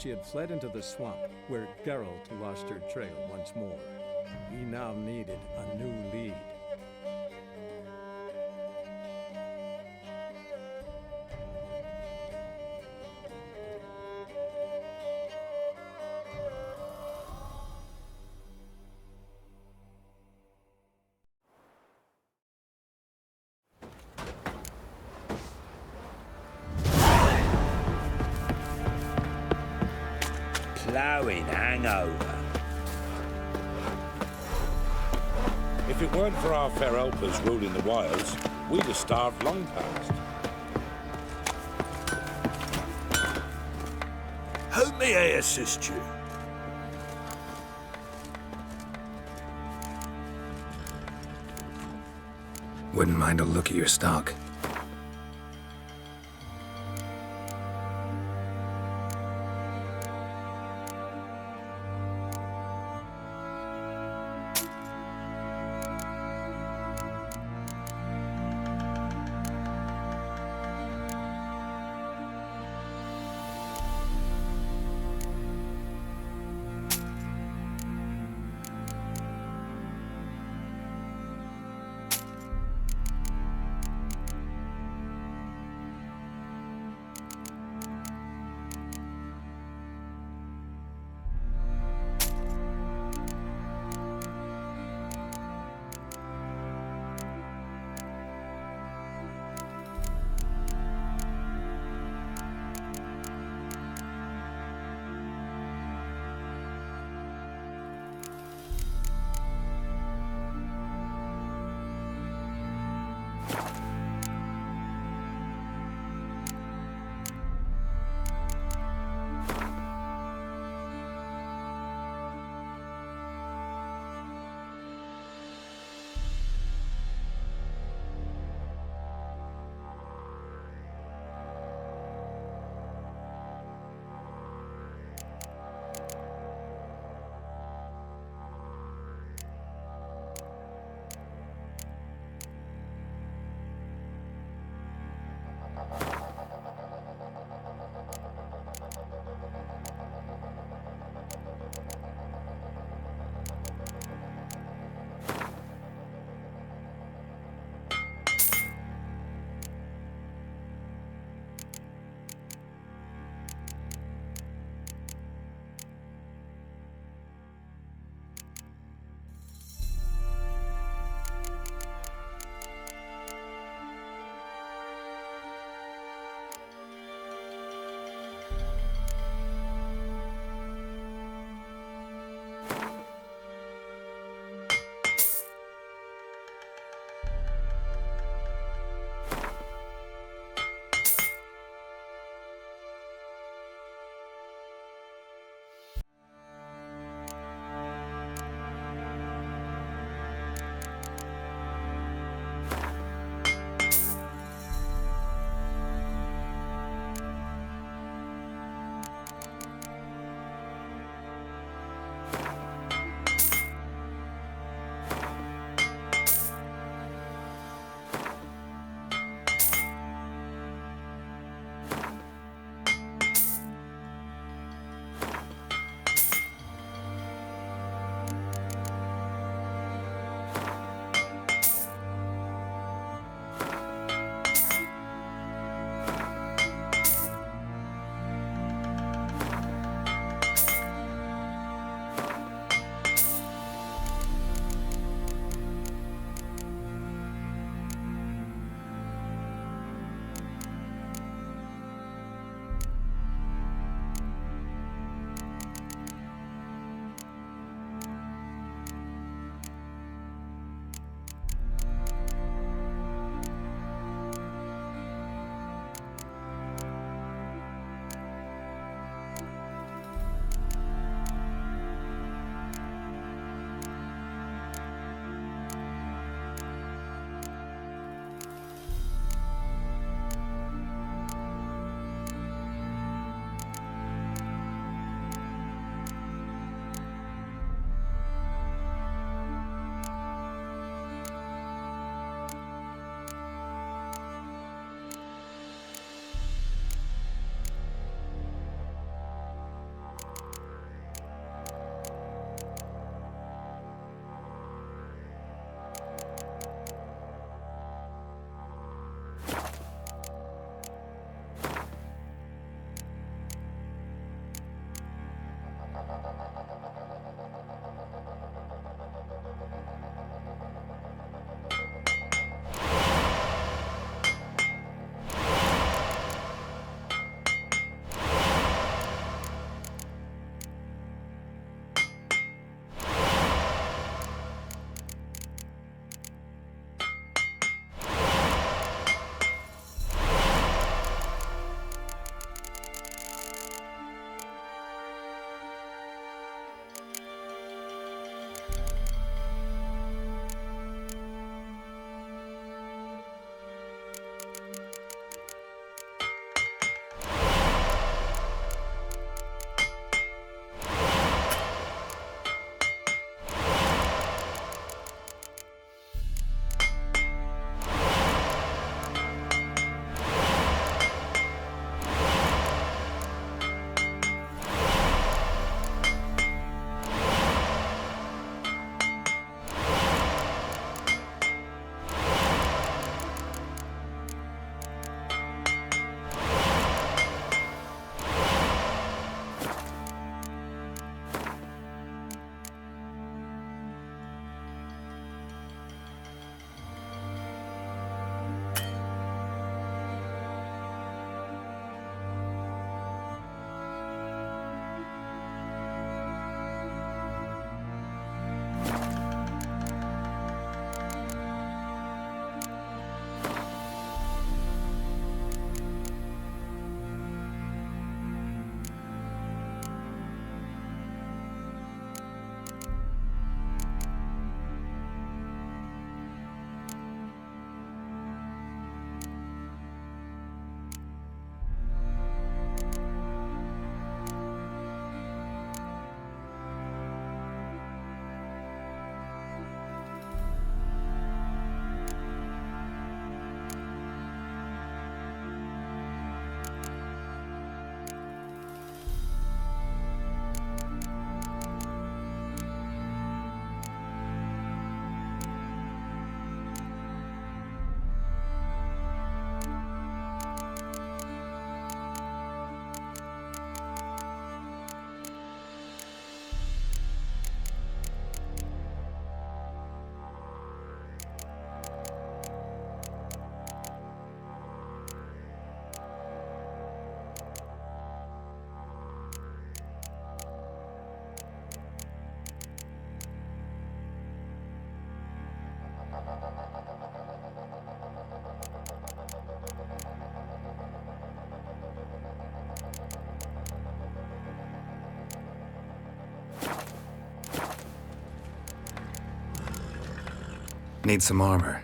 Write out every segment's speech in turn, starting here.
she had fled into the swamp, where Geralt lost her trail once more. He now needed a new lead. Ploughing hangover. If it weren't for our fair helpers ruling the wilds, we'd have starved long past. How may I assist you? Wouldn't mind a look at your stock. Need some armor.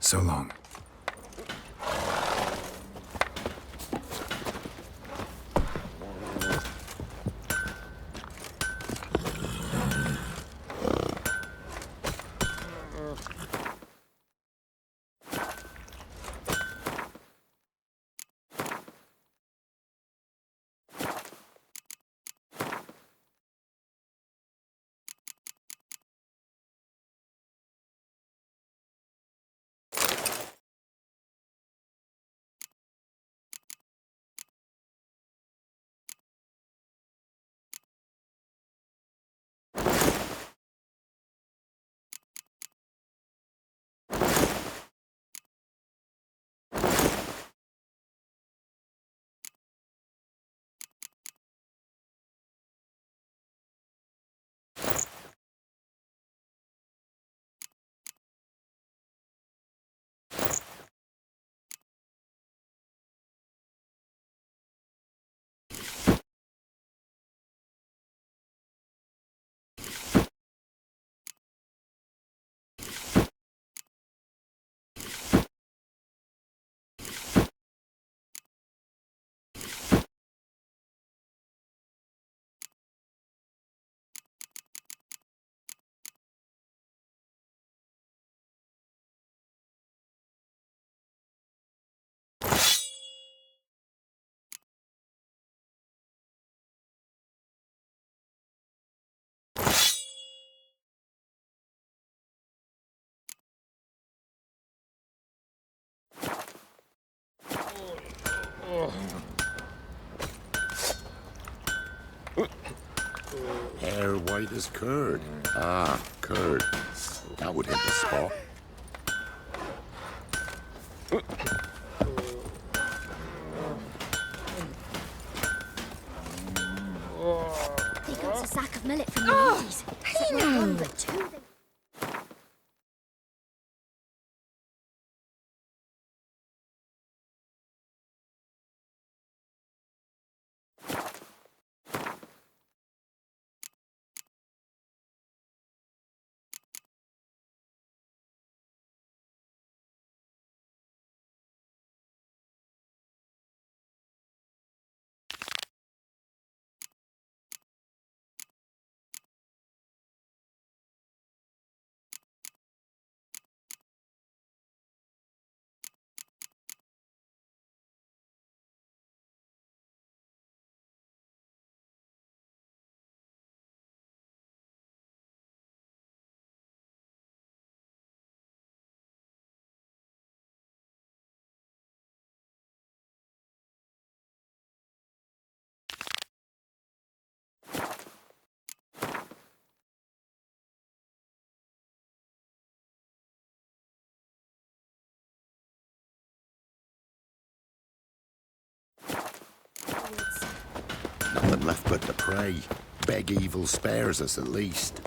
So long. Hair white as curd. Ah, curd. That would hit the spot. They got a sack of millet from the ladies. Except not one, but two. Nothing left but to pray. Beg evil spares us at least.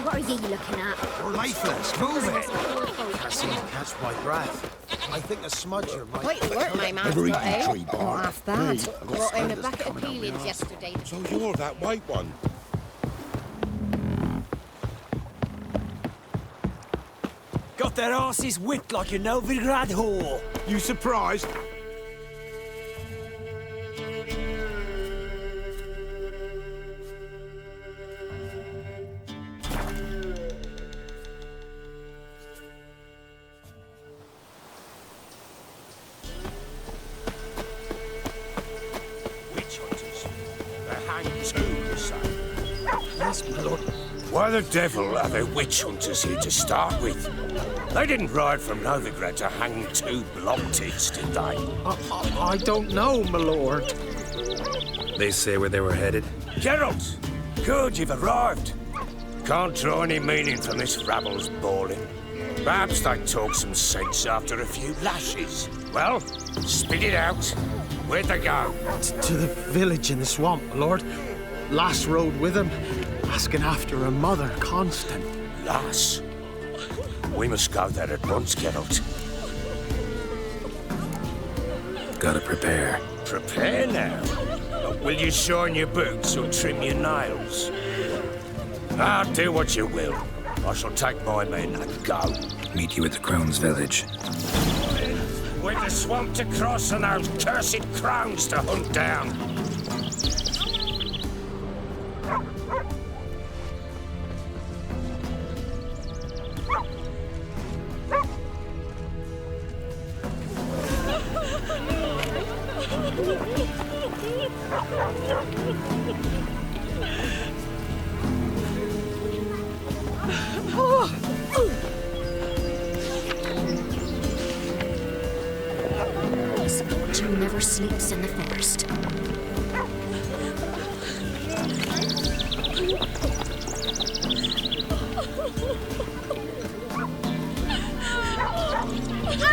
What are you looking at? You're lifeless. Move it. I seem to catch my breath. I think a smudger might... Quite the work my man's Never got, eaten eh? tree bark. Not half bad. Me, I've got Brought home a spiders bucket of coming out my peelings arse. yesterday. So you're that white one? Got their asses whipped like a Novigrad whore. You surprised? Yes, my lord. Why the devil are there witch hunters here to start with? They didn't ride from Novigrad to hang two block-tits, did they? I don't know, my lord. They say where they were headed. Geralt! Good, you've arrived. Can't draw any meaning from this rabble's bawling. Perhaps they talk some sense after a few lashes. Well, spit it out. Where'd they go? To the village in the swamp, my lord. Lass rode with him, asking after her mother, Constant. Lass? We must go there at once, Geralt. Gotta prepare. Prepare now. Will you shine your boots or trim your nails? Do what you will. I shall take my men and go. Meet you at the Crone's village. With the swamp to cross and those cursed crones to hunt down. This fortune never sleeps in the forest.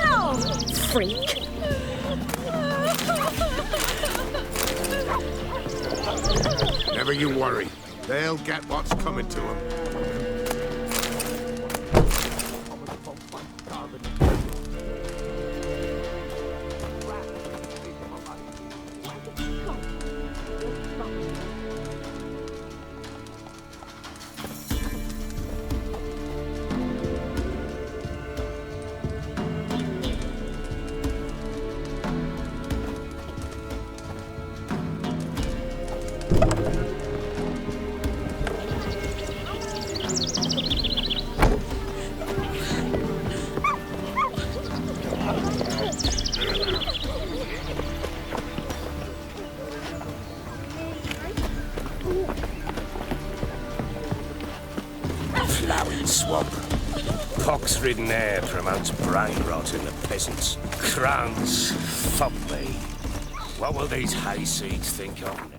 Ow! Freak! Never you worry. They'll get what's coming to them. Flowering swamp. Pox-ridden air promotes brain rot in the peasants. Crones, fuck me. What will these hayseeds think of me?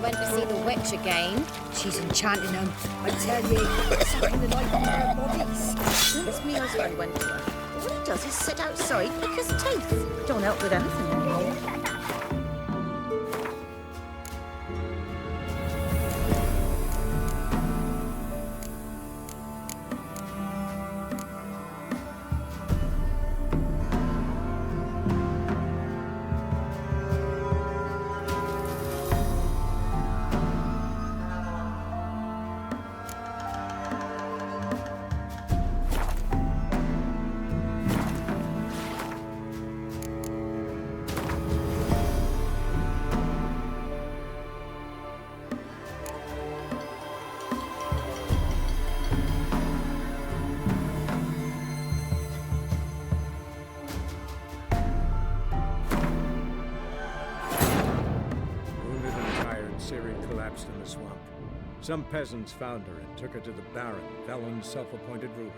Went to see the witch again. She's enchanting him. I tell you, something the night her bodies. Since me husband went to her, all he does is sit outside, lick his teeth. Don't help with anything anymore. collapsed in the swamp. Some peasants found her and took her to the Baron, Valen's self-appointed ruler.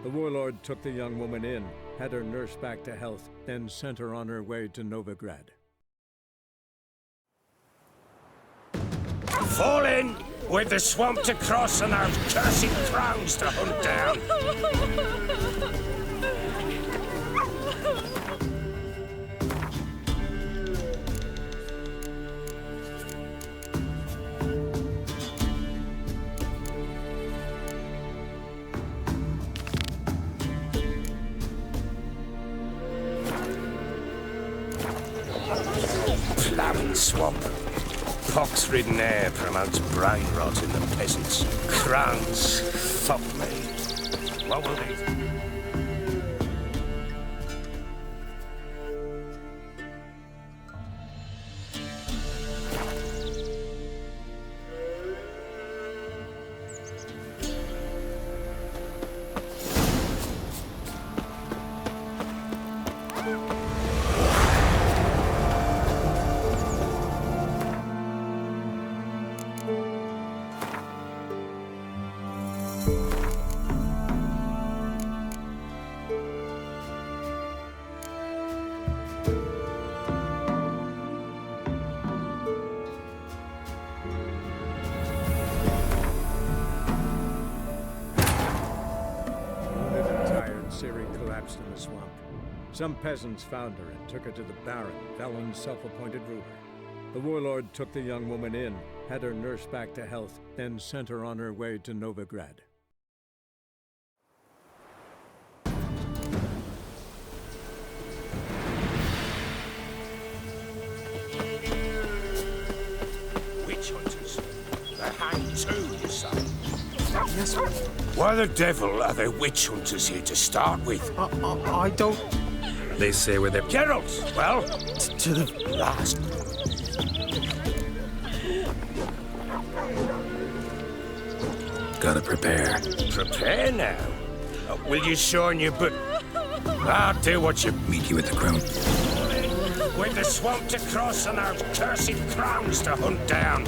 The warlord took the young woman in, had her nursed back to health, then sent her on her way to Novigrad. Fall in! With the swamp to cross and our cursed crowns to hunt down. Ploughing swamp. Pox-ridden air promotes brain rot in the peasants. Crowns, fuck me. What will these... Ciri collapsed in the swamp. Some peasants found her and took her to the Baron, Velen's self-appointed ruler. The warlord took the young woman in, had her nursed back to health, then sent her on her way to Novigrad. Witch hunters. They're hanged too, you say? Yes, sir. Why the devil are there witch hunters here to start with? I don't... They say where they're... Geralt! Well, To the... last. Gotta prepare. Prepare now. Will you shorn your but? I'll do what you... Meet you at the crown. With the swamp to cross and our cursed crowns to hunt down.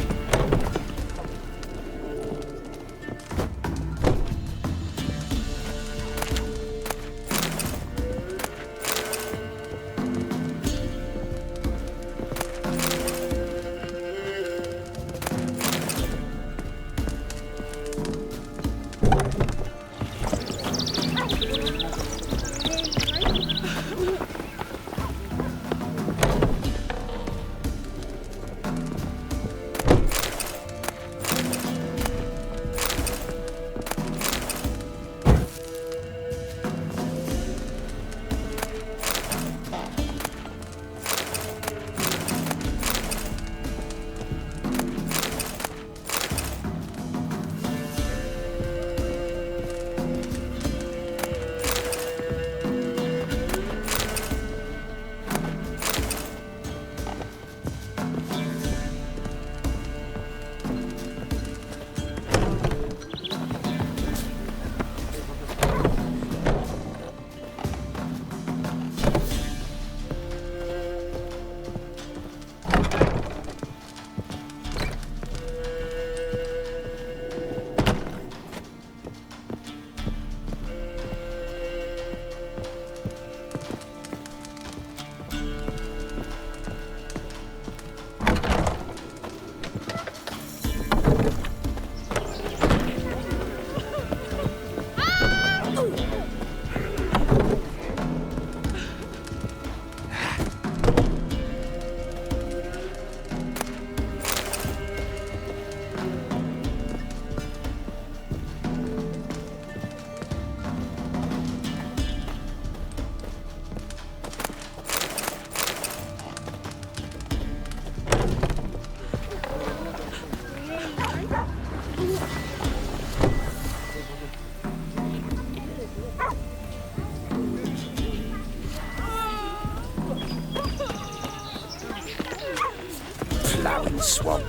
Ploughing swamp.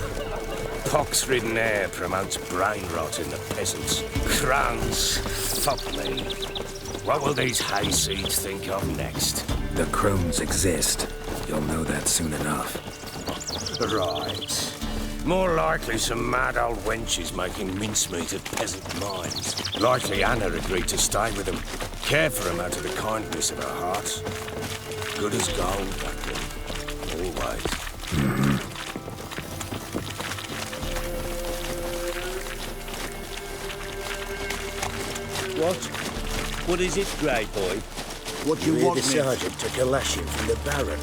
Pox-ridden air promotes brain rot in the peasants. Crowns, fuck me. What will these hayseeds think of next? The crones exist. You'll know that soon enough. Right. More likely some mad old wenches making mincemeat of peasant minds. Likely Anna agreed to stay with them, care for them out of the kindness of her heart. Good as gold, that thing. Always. What is it, Grey Boy? What do you want The sergeant took a lashing from the Baron.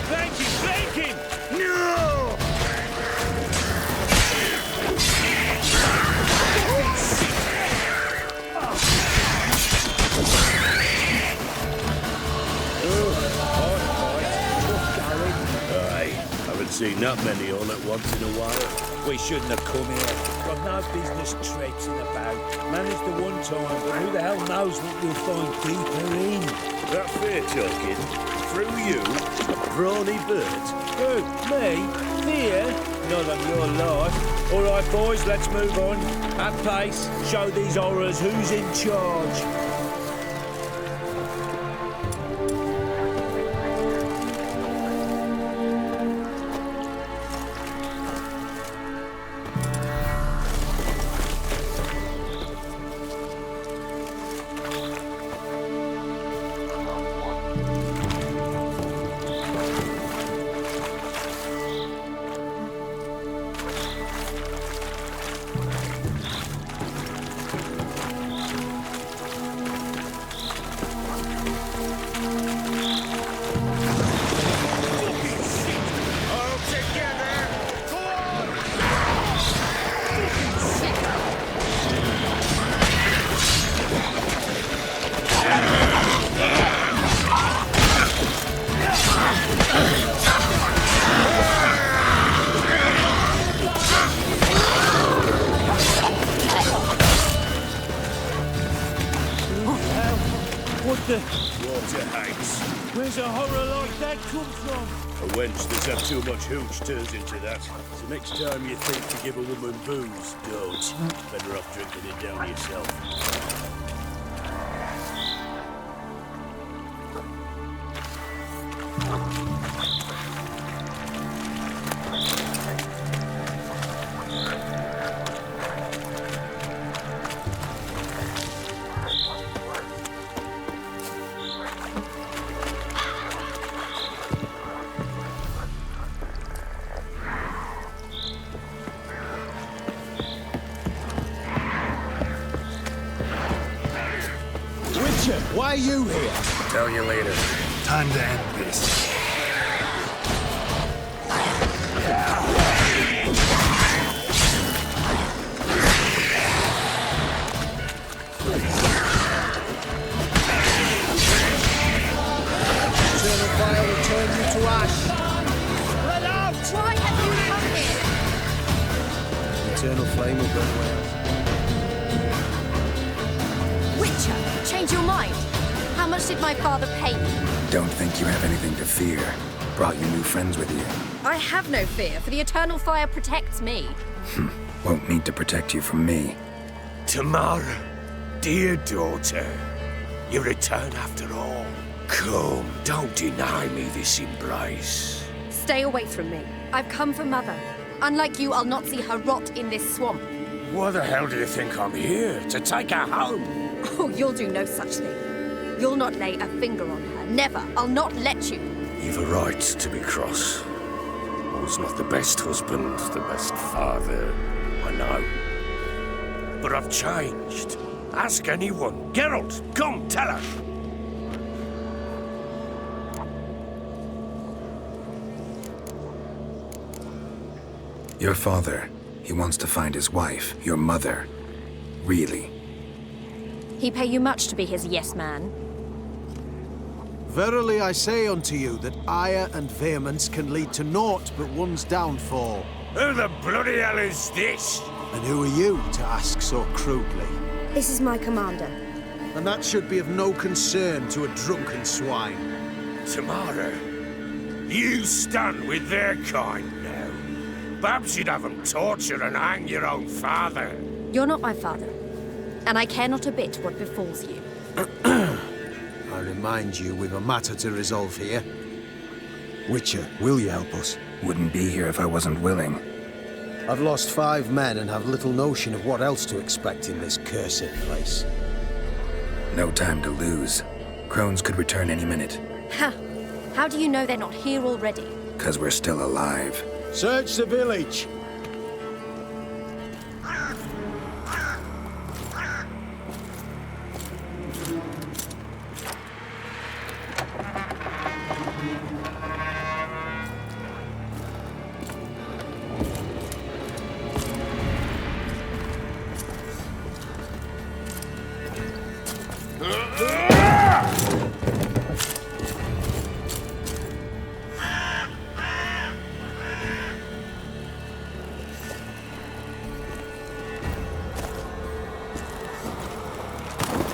Thank him! No! Haven't seen that many all at once in a while. We shouldn't have come here. Got no business traipsing about. Managed the one time, but who the hell knows what we'll find deeper in? That fear talking? Through you? Brawny bird? Who? Me? Fear? Not on your life. All right, boys, let's move on. At pace, show these horrors who's in charge. Water hags. Where's a horror like that come from? A wench that's had too much hooch turns into that. So next time you think to give a woman booze, don't. Better off drinking it down yourself. Why are you here? Tell you later. Time to end this. Eternal fire will turn you to ash. Run out! Why have you come here? Eternal flame will burn away. Witcher, change your mind. How much did my father pay you? Don't think you have anything to fear. Brought your new friends with you. I have no fear, for the eternal fire protects me. Won't need to protect you from me. Tamara, dear daughter, you return after all. Come, don't deny me this embrace. Stay away from me. I've come for Mother. Unlike you, I'll not see her rot in this swamp. Why the hell do you think I'm here? To take her home? Oh, you'll do no such thing. You'll not lay a finger on her. Never. I'll not let you. You've a right to be cross. I was not the best husband, the best father, I know. But I've changed. Ask anyone. Geralt, come, tell her. Your father, he wants to find his wife, your mother. Really. He pay you much to be his yes man. Verily I say unto you that ire and vehemence can lead to naught but one's downfall. Who the bloody hell is this? And who are you to ask so crudely? This is my commander. And that should be of no concern to a drunken swine. Tamara, you stand with their kind now. Perhaps you'd have them torture and hang your own father. You're not my father, and I care not a bit what befalls you. I remind you we've a matter to resolve here. Witcher, will you help us? Wouldn't be here if I wasn't willing. I've lost 5 men and have little notion of what else to expect in this cursed place. No time to lose. Crones could return any minute. Ha! How do you know they're not here already? 'Cause we're still alive. Search the village!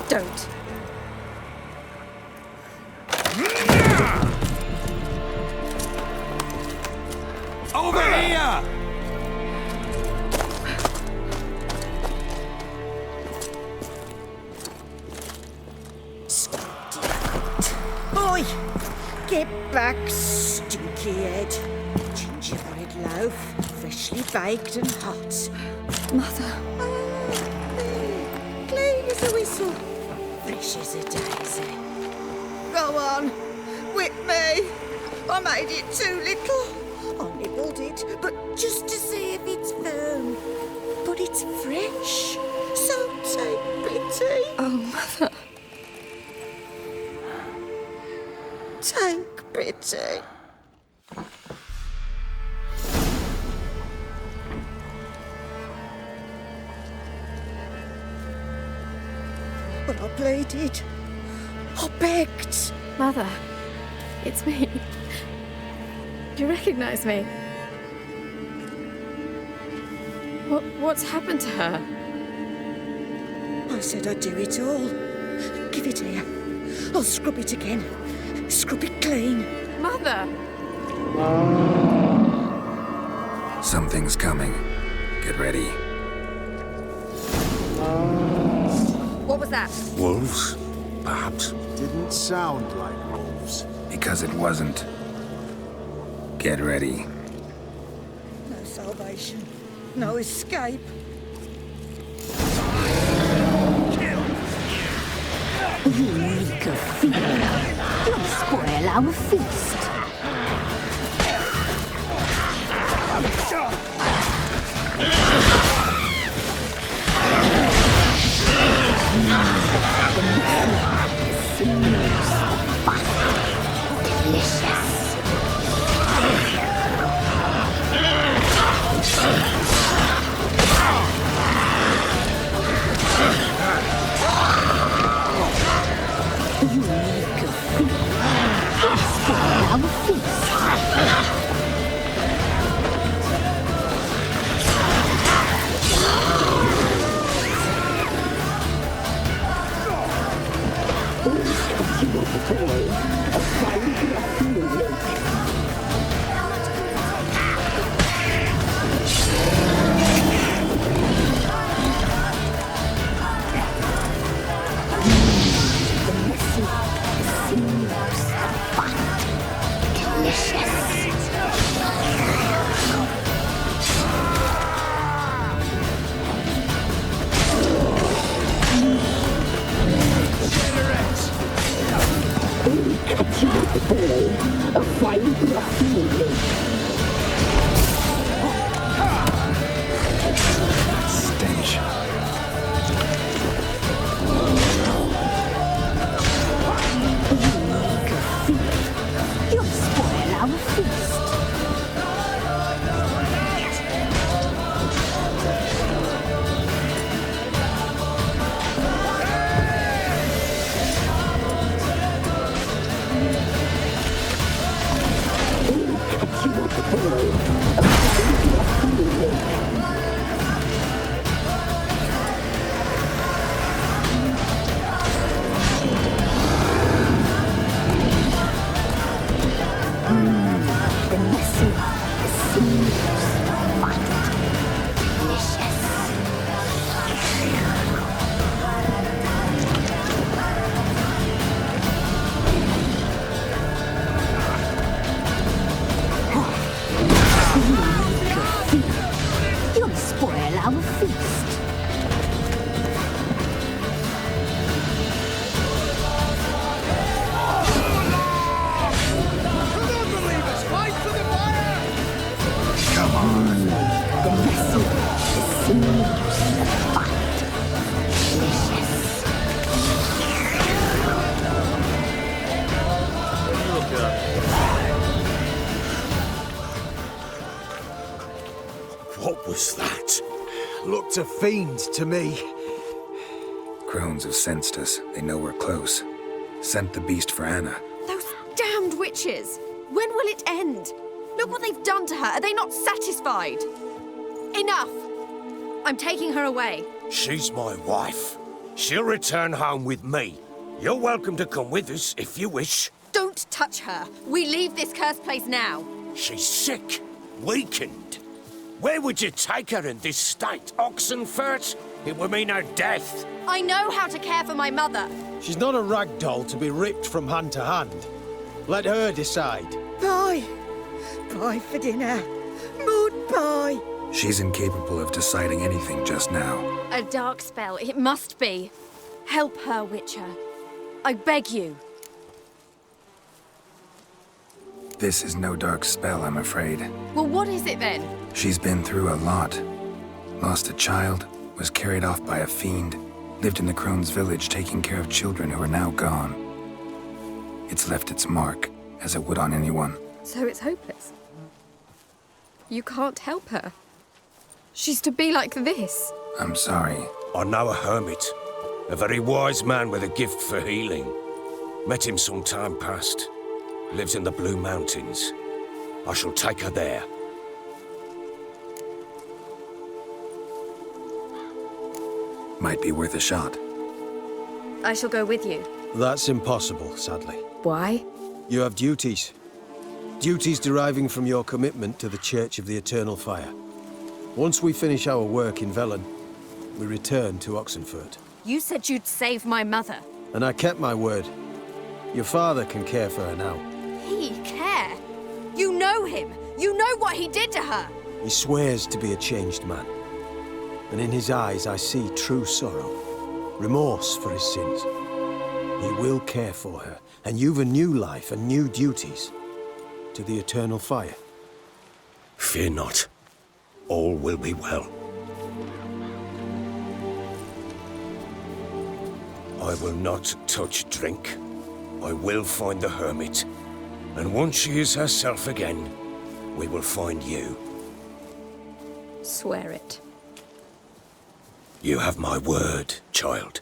Don't. Over here! Oi! Get back, stinky head. Gingerbread loaf, freshly baked and hot. Mother. Clean as a whistle, fresh as a daisy. Go on, whip me. I made it too little. I nibbled it, but just to see if it's firm. But it's fresh, so take pity. Oh, Mother. Take pity. But I pleaded. I begged. Mother. It's me. Do you recognize me? What's happened to her? I said I'd do it all. Give it here. I'll scrub it again. Scrub it clean. Mother! Something's coming. Get ready. What was that? Wolves, perhaps. Didn't sound like wolves. Because it wasn't. Get ready. No salvation. No escape. You reek of fear. You'll spoil our feast. Stench. You'll spoil our feast. fiend to me. Crones have sensed us. They know we're close. Sent the beast for Anna. Those damned witches! When will it end? Look what they've done to her. Are they not satisfied? Enough! I'm taking her away. She's my wife. She'll return home with me. You're welcome to come with us if you wish. Don't touch her. We leave this cursed place now. She's sick, weakened. Where would you take her in this state? Oxenfurt? It would mean her death. I know how to care for my mother. She's not a rag doll to be ripped from hand to hand. Let her decide. Bye. Bye for dinner. Mood bye. She's incapable of deciding anything just now. A dark spell, it must be. Help her, Witcher. I beg you. This is no dark spell, I'm afraid. Well, what is it then? She's been through a lot. Lost a child, was carried off by a fiend, lived in the Crone's village taking care of children who are now gone. It's left its mark, as it would on anyone. So it's hopeless. You can't help her. She's to be like this. I'm sorry. I know a hermit. A very wise man with a gift for healing. Met him some time past. Lives in the Blue Mountains. I shall take her there. Might be worth a shot. I shall go with you. That's impossible, sadly. Why? You have duties. Duties deriving from your commitment to the Church of the Eternal Fire. Once we finish our work in Velen, we return to Oxenfurt. You said you'd save my mother. And I kept my word. Your father can care for her now. He care? You know him. You know what he did to her. He swears to be a changed man. And in his eyes I see true sorrow. Remorse for his sins. He will care for her. And you've a new life and new duties. To the Eternal Fire. Fear not. All will be well. I will not touch drink. I will find the hermit. And once she is herself again, we will find you. Swear it. You have my word, child.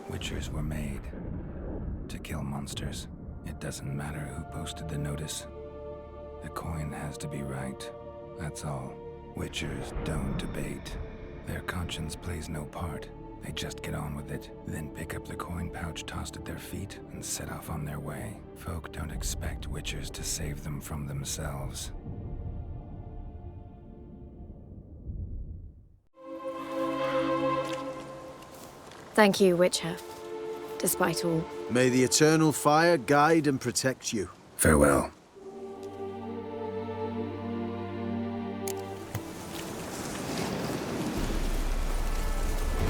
Witchers were made to kill monsters. It doesn't matter who posted the notice. The coin has to be right. That's all. Witchers don't debate. Their conscience plays no part. They just get on with it, then pick up the coin pouch tossed at their feet and set off on their way. Folk don't expect witchers to save them from themselves. Thank you, Witcher. Despite all. May the Eternal Fire guide and protect you. Farewell.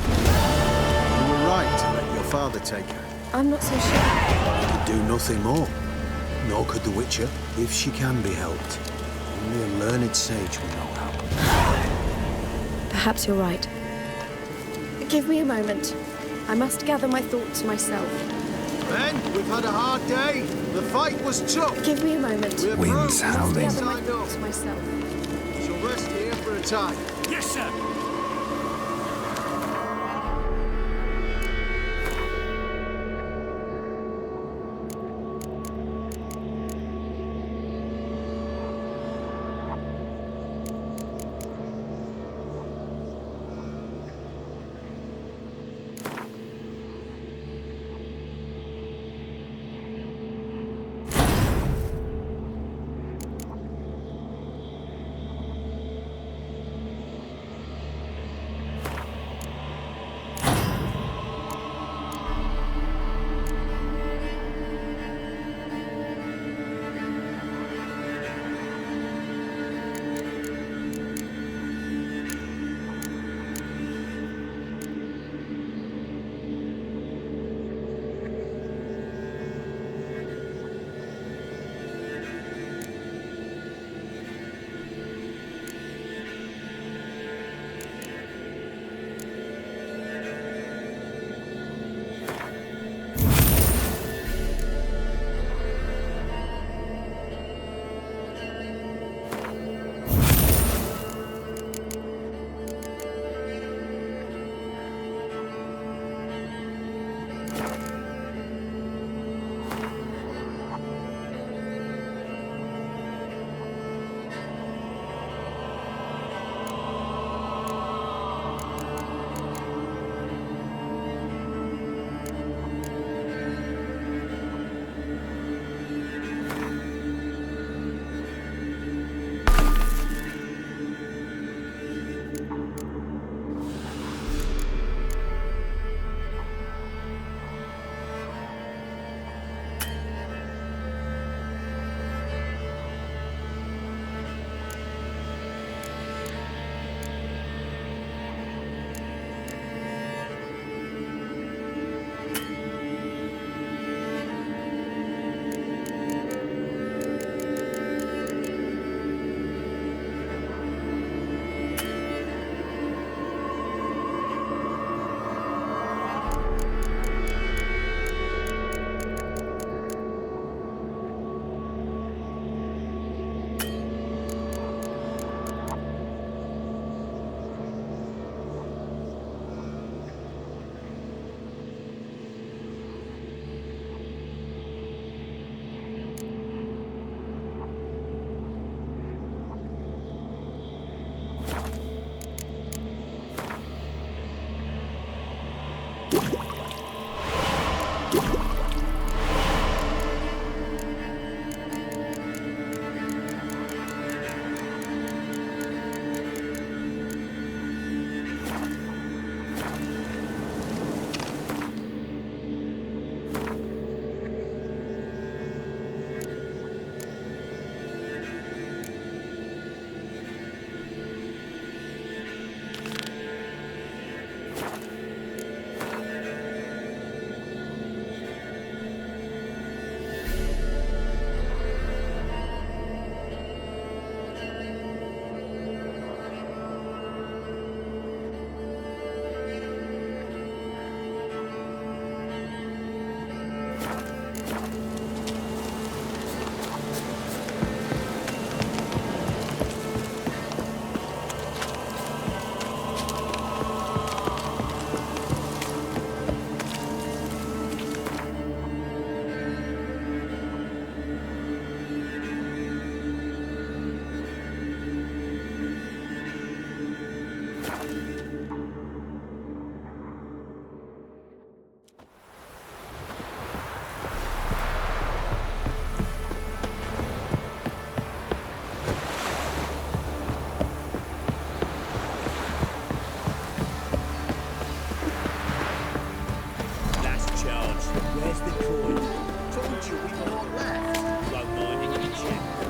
You were right to let your father take her. I'm not so sure. He could do nothing more. Nor could the Witcher, if she can be helped. Only a learned sage will know how. Perhaps you're right. Give me a moment. I must gather my thoughts myself. Men, we've had a hard day. The fight was tough. Give me a moment. We're Wind's broke. howling. Gather my Signed up. thoughts myself. Shall rest here for a time. Yes, sir.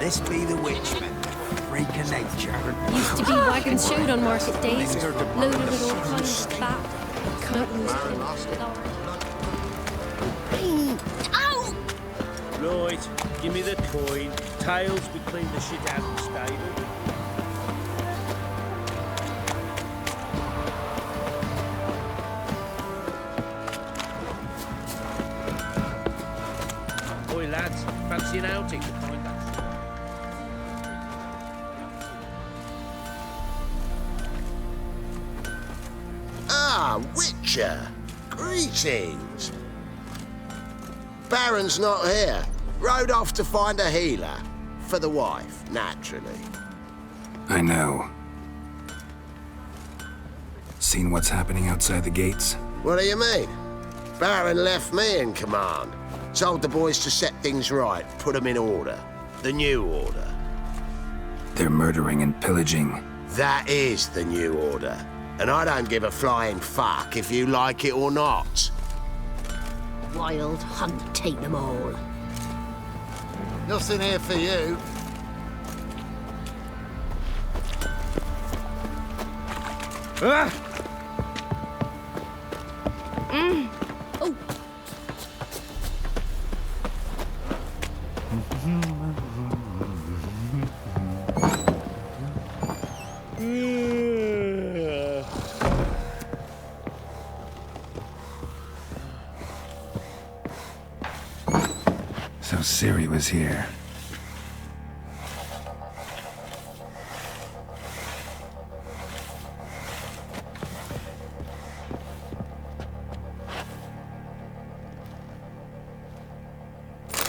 This be the witchman, freak of nature. Used to be wagons showed on market days, loaded with all kinds of fat. Ow! Right, give me the coin. Tails, we clean the shit out of the stable. Oi, lads, fancy an outing to find that? Ah, Witcher! Greetings! Baron's not here. Rode off to find a healer. For the wife, naturally. I know. Seen what's happening outside the gates? What do you mean? Baron left me in command. Told the boys to set things right, put them in order. The new order. They're murdering and pillaging. That is the new order. And I don't give a flying fuck if you like it or not. Wild hunt, take them all. Nothing here for you. Ah! Oh. So Ciri was here.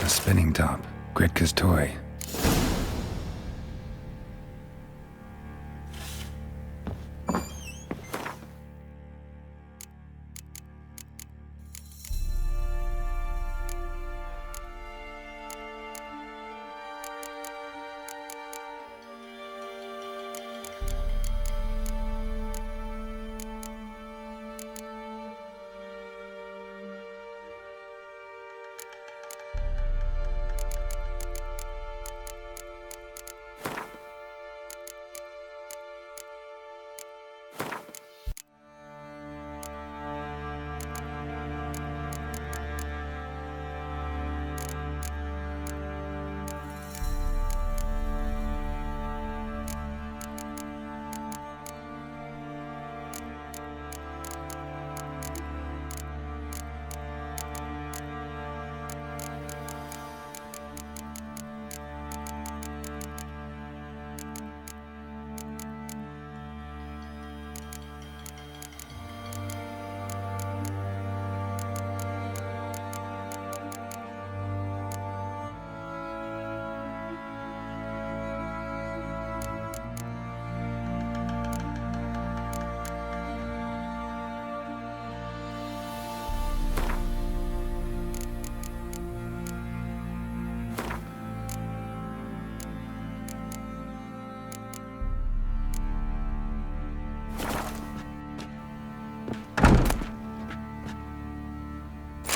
A spinning top. Gritka's toy.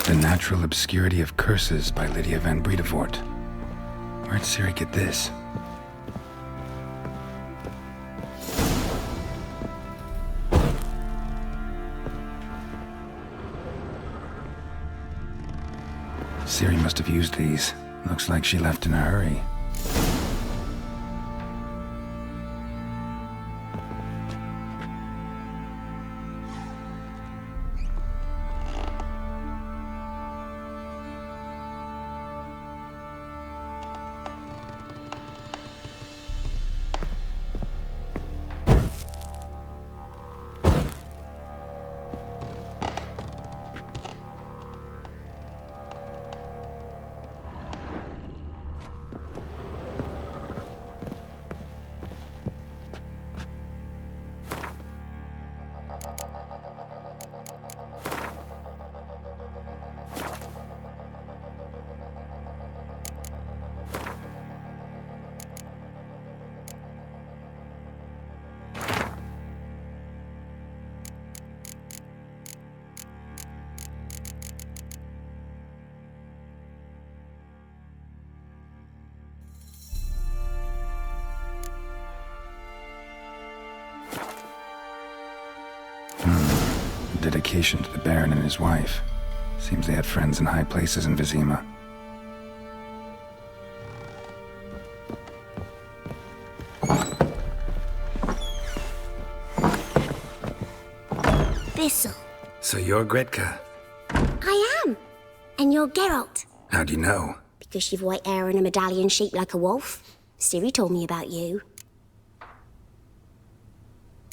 The Natural Obscurity of Curses by Lydia van Bredevoort. Where'd Ciri get this? Ciri must have used these. Looks like she left in a hurry. A dedication to the Baron and his wife. Seems they had friends in high places in Vizima. Thistle. So you're Gretka? I am. And you're Geralt. How do you know? Because you've white hair and a medallion shaped like a wolf. Ciri told me about you.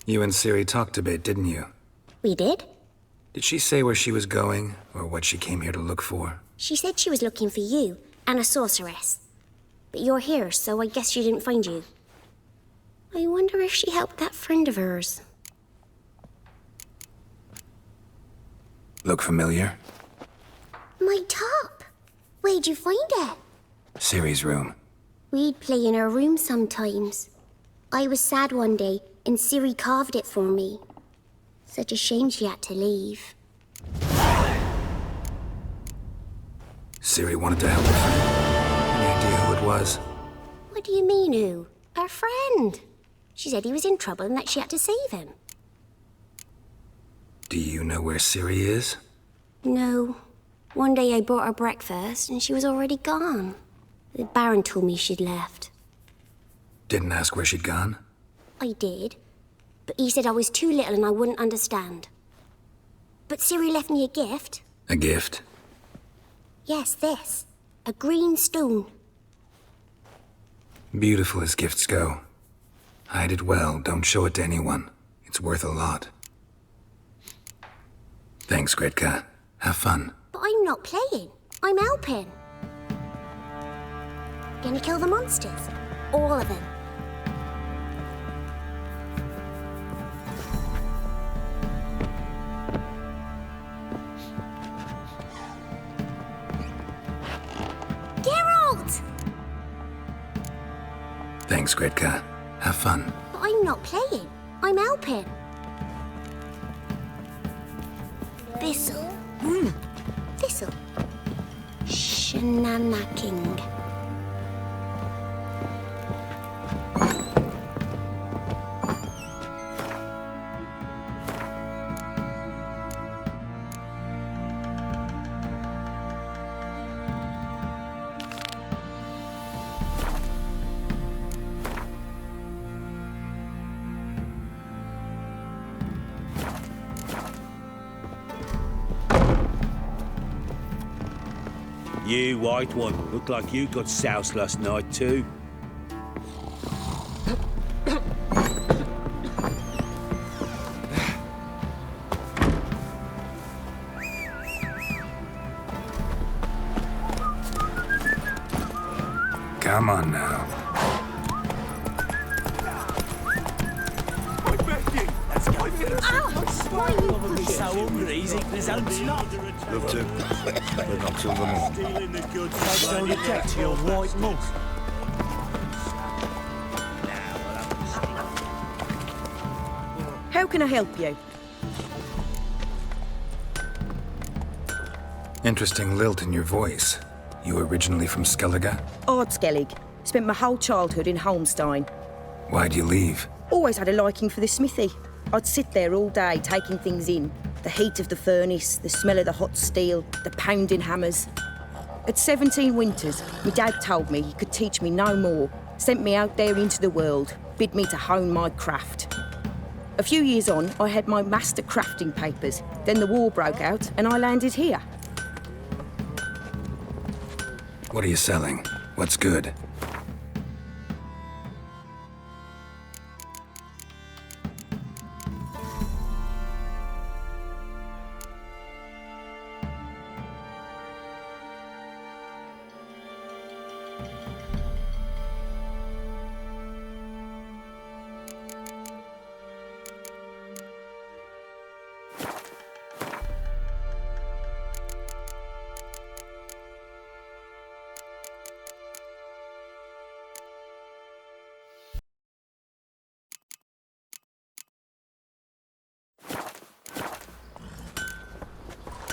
You and Ciri talked a bit, didn't you? We did. Did she say where she was going, or what she came here to look for? She said she was looking for you and a sorceress. But you're here, so I guess she didn't find you. I wonder if she helped that friend of hers. Look familiar? My top. Where'd you find it? Ciri's room. We'd play in her room sometimes. I was sad one day, and Ciri carved it for me. Such a shame she had to leave. Ciri wanted to help her friend. Any idea who it was? What do you mean, who? Her friend. She said he was in trouble and that she had to save him. Do you know where Ciri is? No. One day I brought her breakfast and she was already gone. The Baron told me she'd left. Didn't ask where she'd gone? I did. But he said I was too little and I wouldn't understand. But Ciri left me a gift. A gift? Yes, this. A green stone. Beautiful as gifts go. Hide it well, don't show it to anyone. It's worth a lot. Thanks, Gretka. Have fun. But I'm not playing. I'm helping. Gonna kill the monsters. All of them. Geralt! Thanks, Gretka. Have fun. But I'm not playing. I'm helping. Thistle. Thistle. Shenanacking. You, white one, look like you got soused last night too. Come on now. So hungry, he's eating his own snot. Love to, but not till the morning. Stealing the goods. I don't object to your white mug. How can I help you? Interesting lilt in your voice. You originally from Skellige? Ardskellig. Spent my whole childhood in Holmstein. Why'd you leave? Always had a liking for the smithy. I'd sit there all day taking things in. The heat of the furnace, the smell of the hot steel, the pounding hammers. At 17 winters, my dad told me he could teach me no more. Sent me out there into the world, bid me to hone my craft. A few years on, I had my master crafting papers. Then the war broke out and I landed here. What are you selling? What's good?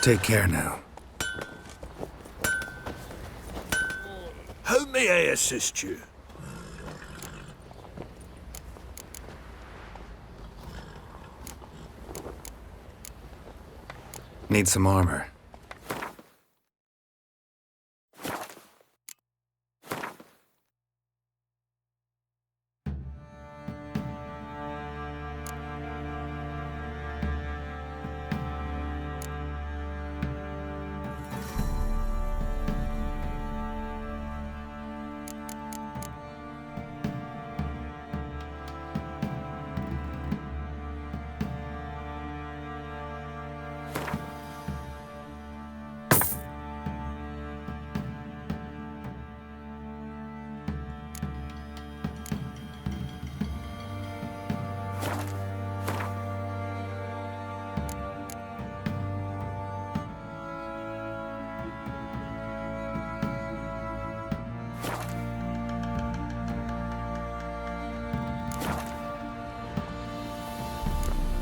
Take care now. How may I assist you? Need some armor.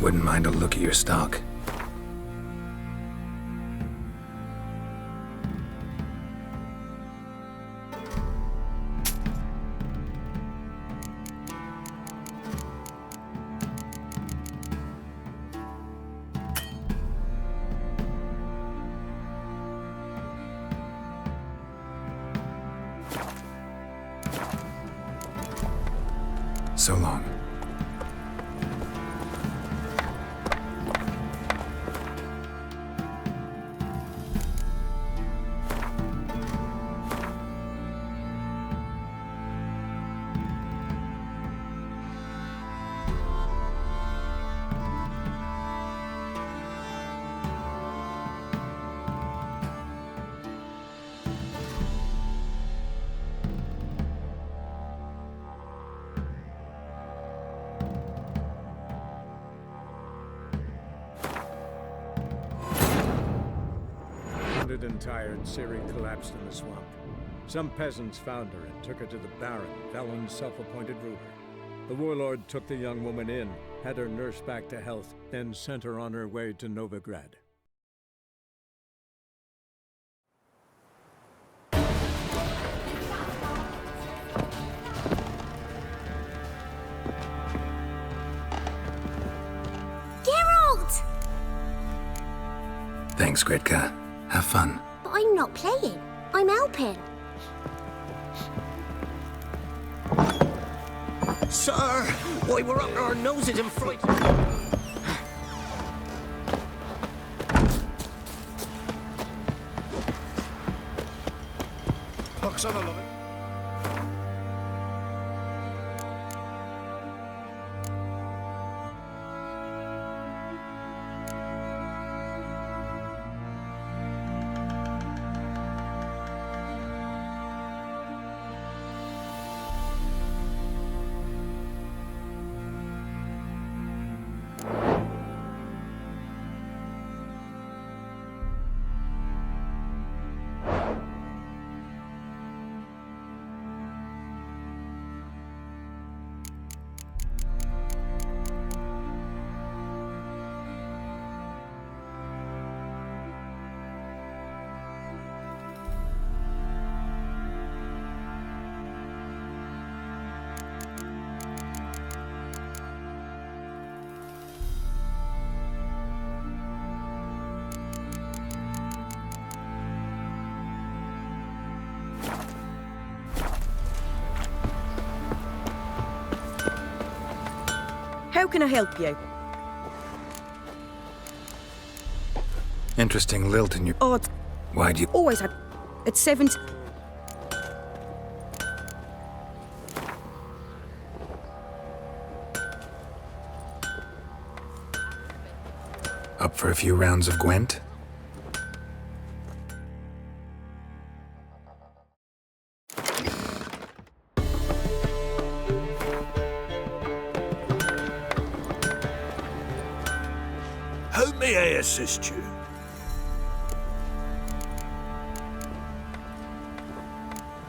Wouldn't mind a look at your stock. So long. Wounded and tired, Ciri collapsed in the swamp. Some peasants found her and took her to the Baron, Velen's self-appointed ruler. The warlord took the young woman in, had her nursed back to health, then sent her on her way to Novigrad. Geralt! Thanks, Gretka. Have fun. But I'm not playing. I'm helping. Sir, why we're up to our noses in fright. Pucks on a lovin'. How can I help you? Interesting lilt in your... Odd. Why'd you... Always had... At 7... Up for a few rounds of Gwent? How may I assist you?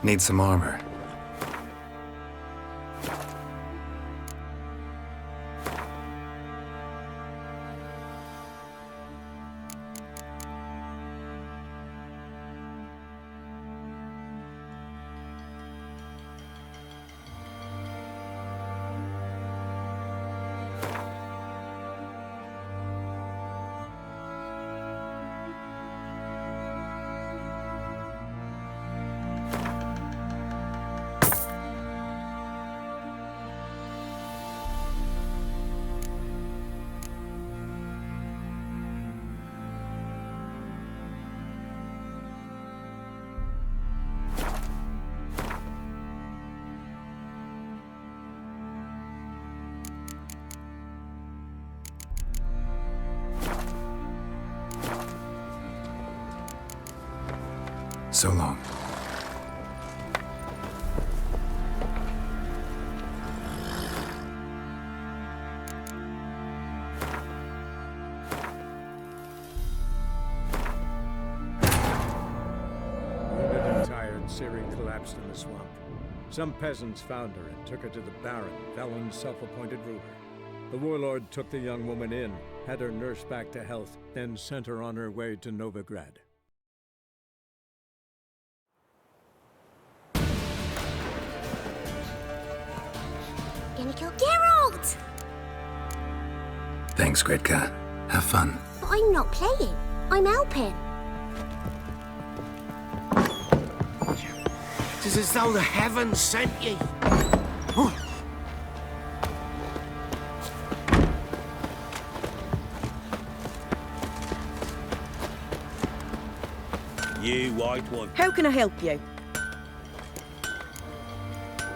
Need some armor. So long. Wounded and tired, Ciri collapsed in the swamp. Some peasants found her and took her to the Baron, Velen's self-appointed ruler. The warlord took the young woman in, had her nursed back to health, then sent her on her way to Novigrad. Gonna kill Geralt! Thanks, Gretka. Have fun. But I'm not playing. I'm helping. It is as though the heavens sent ye. You white one. How can I help you?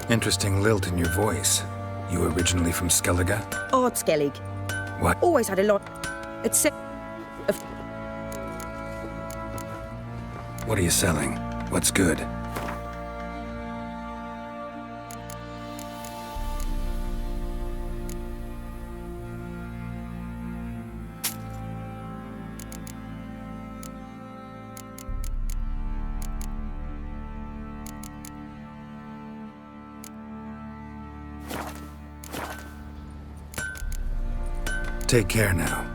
Interesting lilt in your voice. You originally from Skellige? Ard Skellig. What? Always had a lot. It's of What are you selling? What's good? Take care now.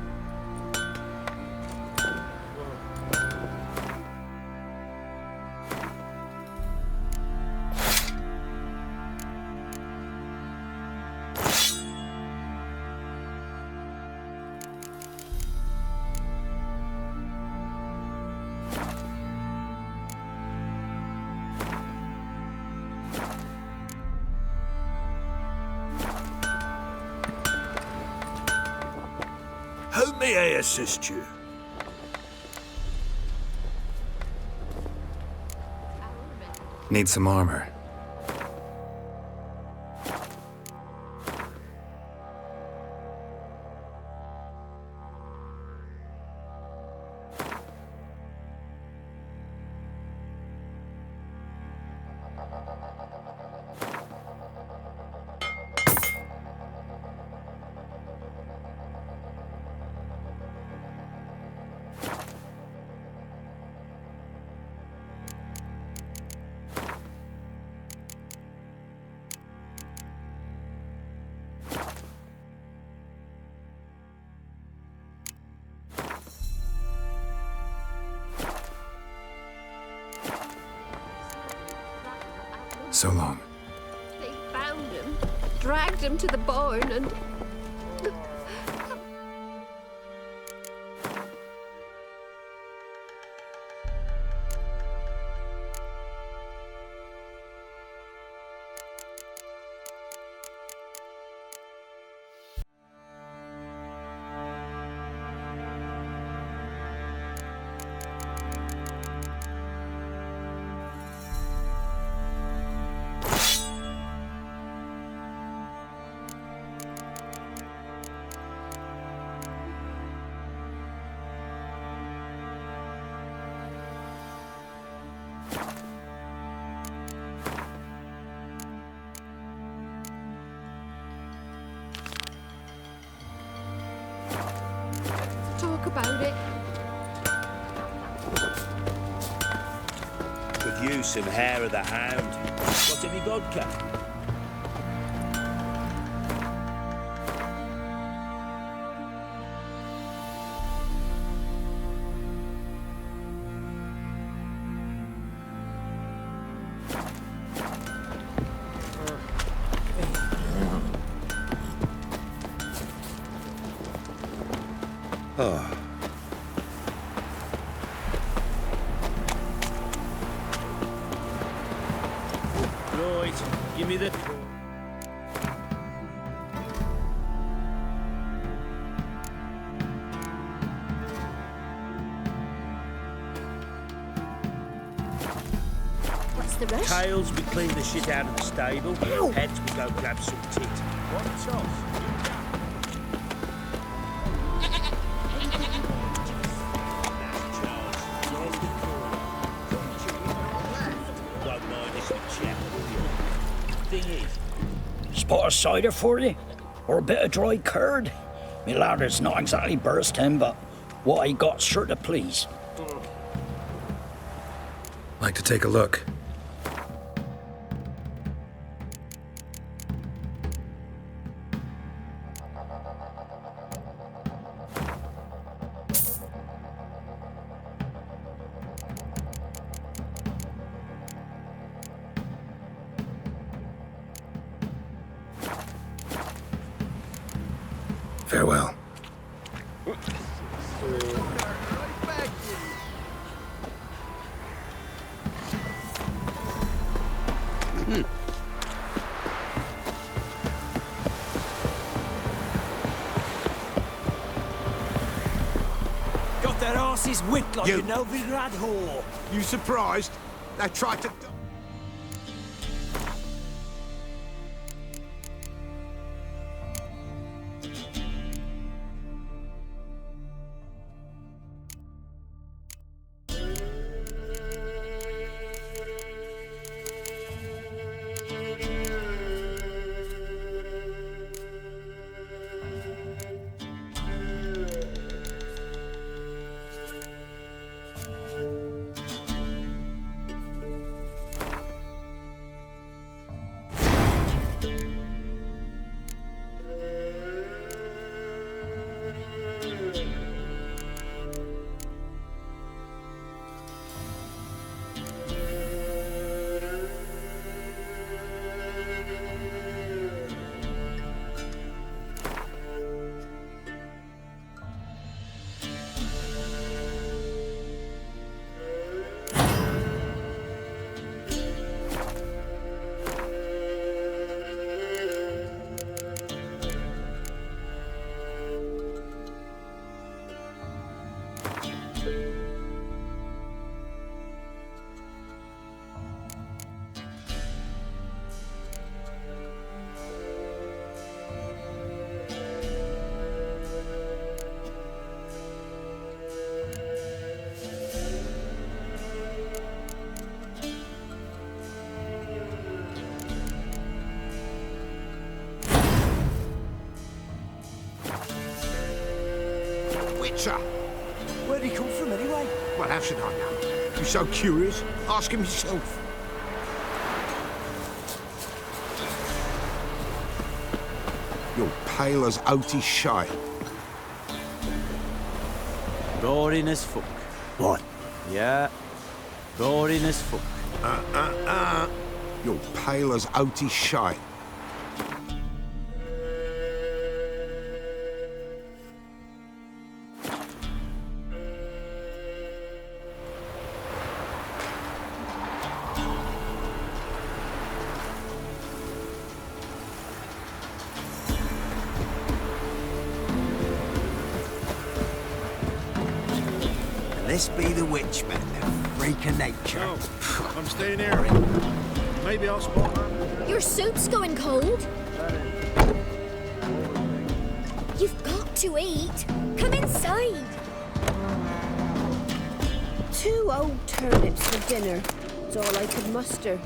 How may I assist you? Need some armor. So long. They found him, dragged him to the barn, and... Talk about it. Could use some hair of the hound. What have you got, Cat? Oh. Right, give me the... What's the rush? Tails, we clean the shit out of the stable. Heads, we go grab some tit. What's off? thing is. Spot of cider for you? Or a bit of dry curd? Me ladder's not exactly bursting, but what I got's sure to please. Like to take a look? Farewell. Got their asses whipped like a Novigrad whore. You surprised? They tried to... Where'd he come from anyway? Well, how should I know? You're so curious. Ask him yourself. You're pale as oaty shite. Boring as fuck. What? Yeah. Boring as fuck. You're pale as oaty shite. This be the witchman, freak of nature. No, I'm staying here. Maybe I'll spot her. Your soup's going cold. You've got to eat. Come inside. 2 old turnips for dinner. It's all I could muster.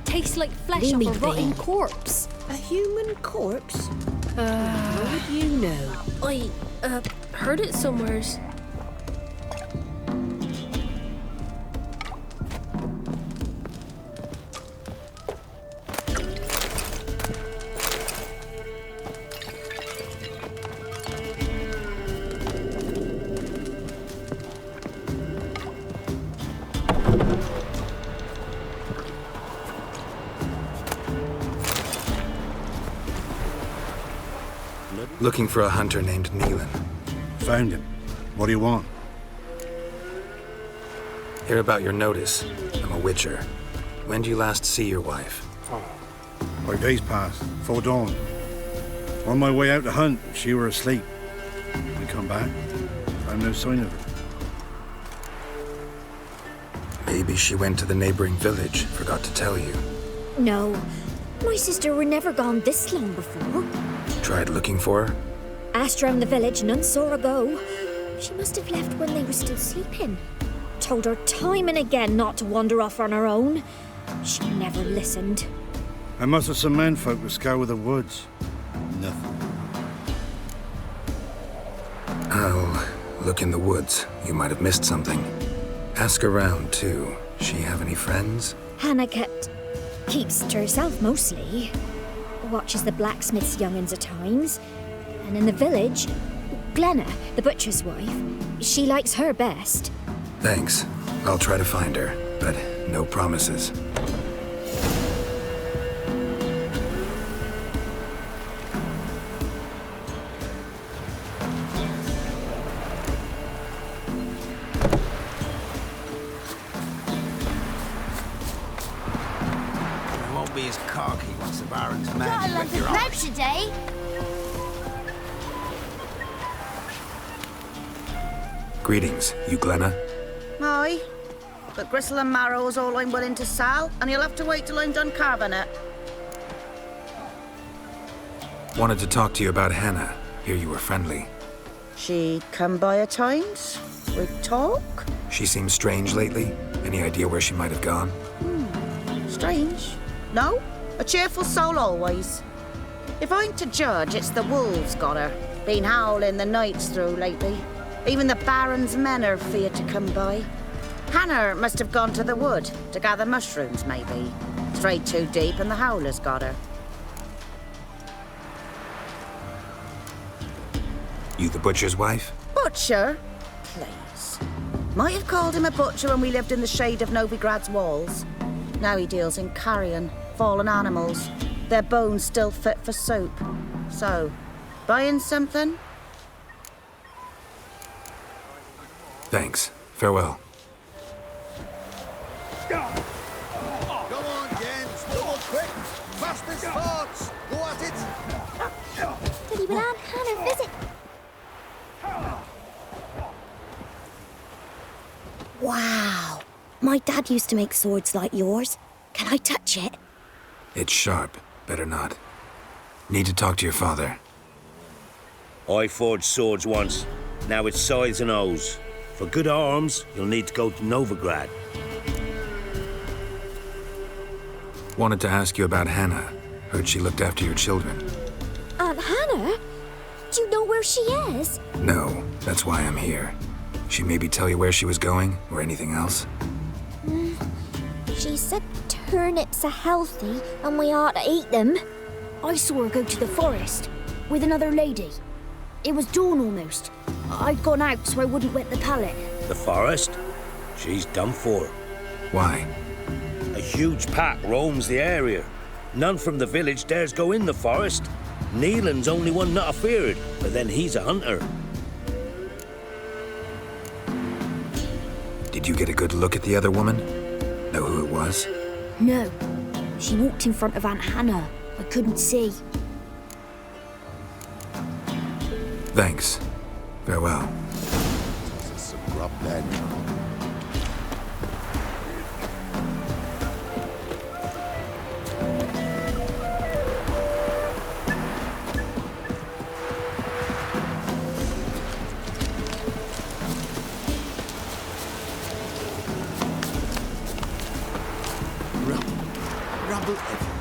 Tastes like flesh Leave off me a rotten be. corpse. A human corpse? How would you know? I, heard it somewheres. Looking for a hunter named Neelan. Found him. What do you want? Hear about your notice. I'm a witcher. When did you last see your wife? 5 days passed, 4 dawn. On my way out to hunt, she were asleep. I come back, found no sign of her. Maybe she went to the neighboring village, forgot to tell you. No. My sister were never gone this long before. Tried looking for her? Asked round the village, none saw her go. She must have left when they were still sleeping. Told her time and again not to wander off on her own. She never listened. I must have some menfolk to scour the woods. Nothing. I'll look in the woods. You might have missed something. Ask around, too. She have any friends? Hannah keeps to herself mostly. Watches the blacksmith's young'uns at times. And in the village, Glenna, the butcher's wife, she likes her best. Thanks. I'll try to find her, but no promises. You won't be as cocky once the Baron's Got a mad lump with of your bread ox. today. Greetings, you Glenna? Aye. But gristle and marrow's all I'm willing to sell, and you'll have to wait till I'm done carving it. Wanted to talk to you about Hannah. Hear you were friendly. She'd come by at times. We'd talk. She seems strange lately. Any idea where she might have gone? Strange. No, a cheerful soul always. If I'm to judge, it's the wolves got her. Been howling the nights through lately. Even the Baron's men are feared to come by. Hannah must have gone to the wood to gather mushrooms, maybe. Strayed too deep and the howlers got her. You the butcher's wife? Butcher? Please. Might have called him a butcher when we lived in the shade of Novigrad's walls. Now he deals in carrion, fallen animals. Their bones still fit for soup. So, buying something? Thanks. Farewell. Go on, Jens. Double quick. Fast as farts. Go at it. Did he will add Hannah visit? Wow. My dad used to make swords like yours. Can I touch it? It's sharp. Better not. Need to talk to your father. I forged swords once. Now it's scythes and hoes. For good arms, you'll need to go to Novigrad. Wanted to ask you about Hannah. Heard she looked after your children. Aunt Hannah? Do you know where she is? No, that's why I'm here. She maybe tell you where she was going, or anything else? She said turnips are healthy and we ought to eat them. I saw her go to the forest with another lady. It was dawn almost. I'd gone out so I wouldn't wet the pallet. The forest? She's done for. Why? A huge pack roams the area. None from the village dares go in the forest. Neelan's only one not afeared, but then he's a hunter. Did you get a good look at the other woman? Know who it was? No. She walked in front of Aunt Hannah. I couldn't see. Thanks. Farewell. Some grub then. Rubble everywhere.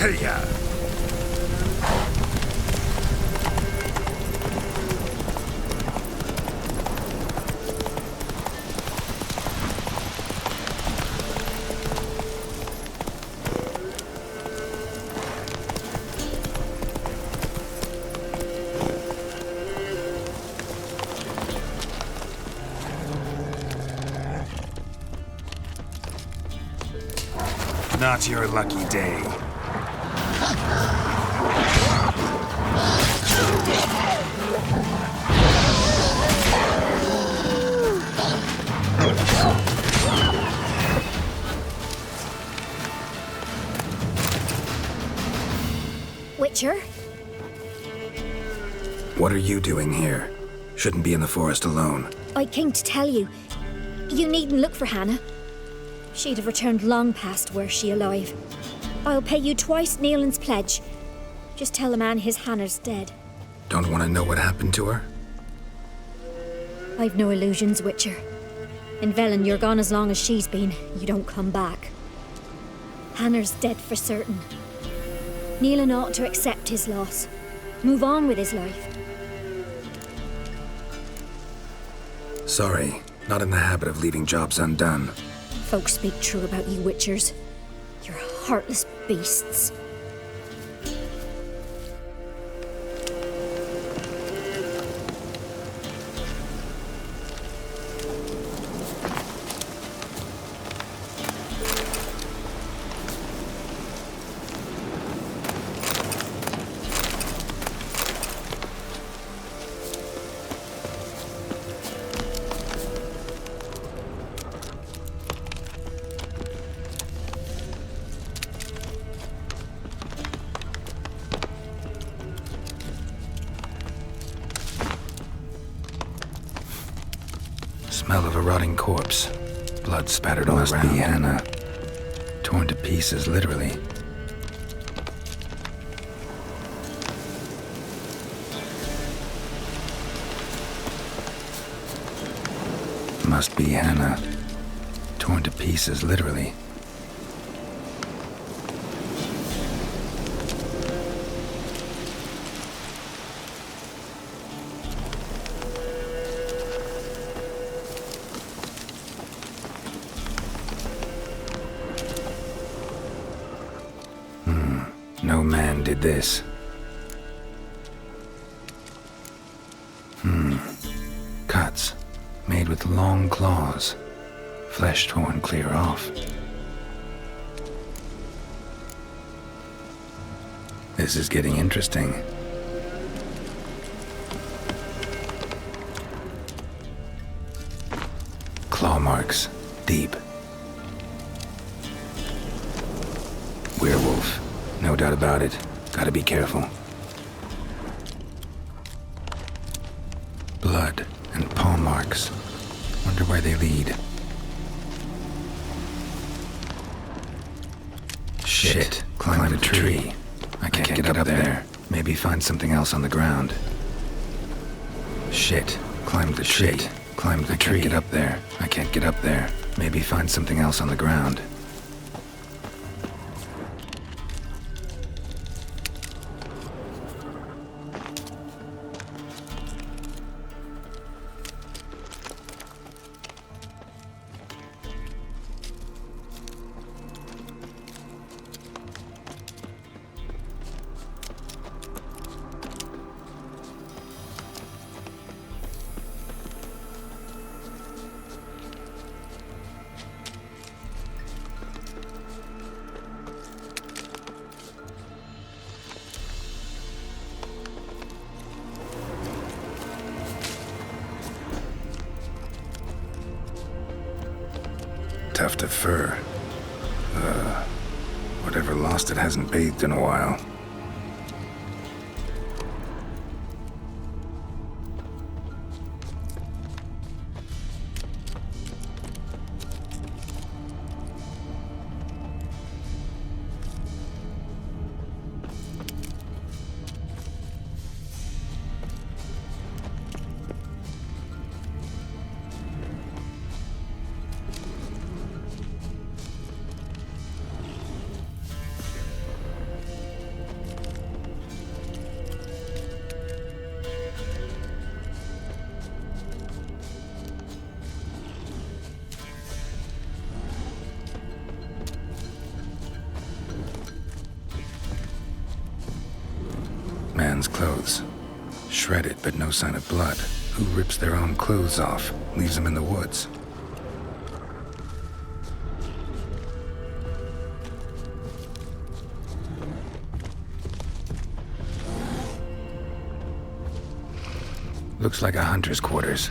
Hey-ya! Not your lucky day. Witcher? What are you doing here? Shouldn't be in the forest alone. I came to tell you. You needn't look for Hannah. She'd have returned long past were she alive. I'll pay you twice Nealon's pledge. Just tell the man his Hannah's dead. Don't want to know what happened to her? I've no illusions, Witcher. In Velen, you're gone as long as she's been. You don't come back. Hannah's dead for certain. Nealon ought to accept his loss. Move on with his life. Sorry, not in the habit of leaving jobs undone. Folks speak true about you, Witchers. You're heartless beasts. Smell of a rotting corpse. Blood spattered all around. Must be Hannah. Torn to pieces, literally. Must be Hannah. Torn to pieces, literally. No man did this. Cuts. Made with long claws. Flesh torn clear off. This is getting interesting. Claw marks. Deep. Werewolf. No doubt about it. Gotta be careful. Blood and paw marks. Wonder where they lead. Shit. Climb the tree. I can't get up there. Maybe find something else on the ground. Shit. Climb the tree. Climb the tree. I can't get up there. I can't get up there. Maybe find something else on the ground. Tuft of fur. Whatever lost it hasn't bathed in a while. clothes. Shredded, but no sign of blood. Who rips their own clothes off, leaves them in the woods? Looks like a hunter's quarters.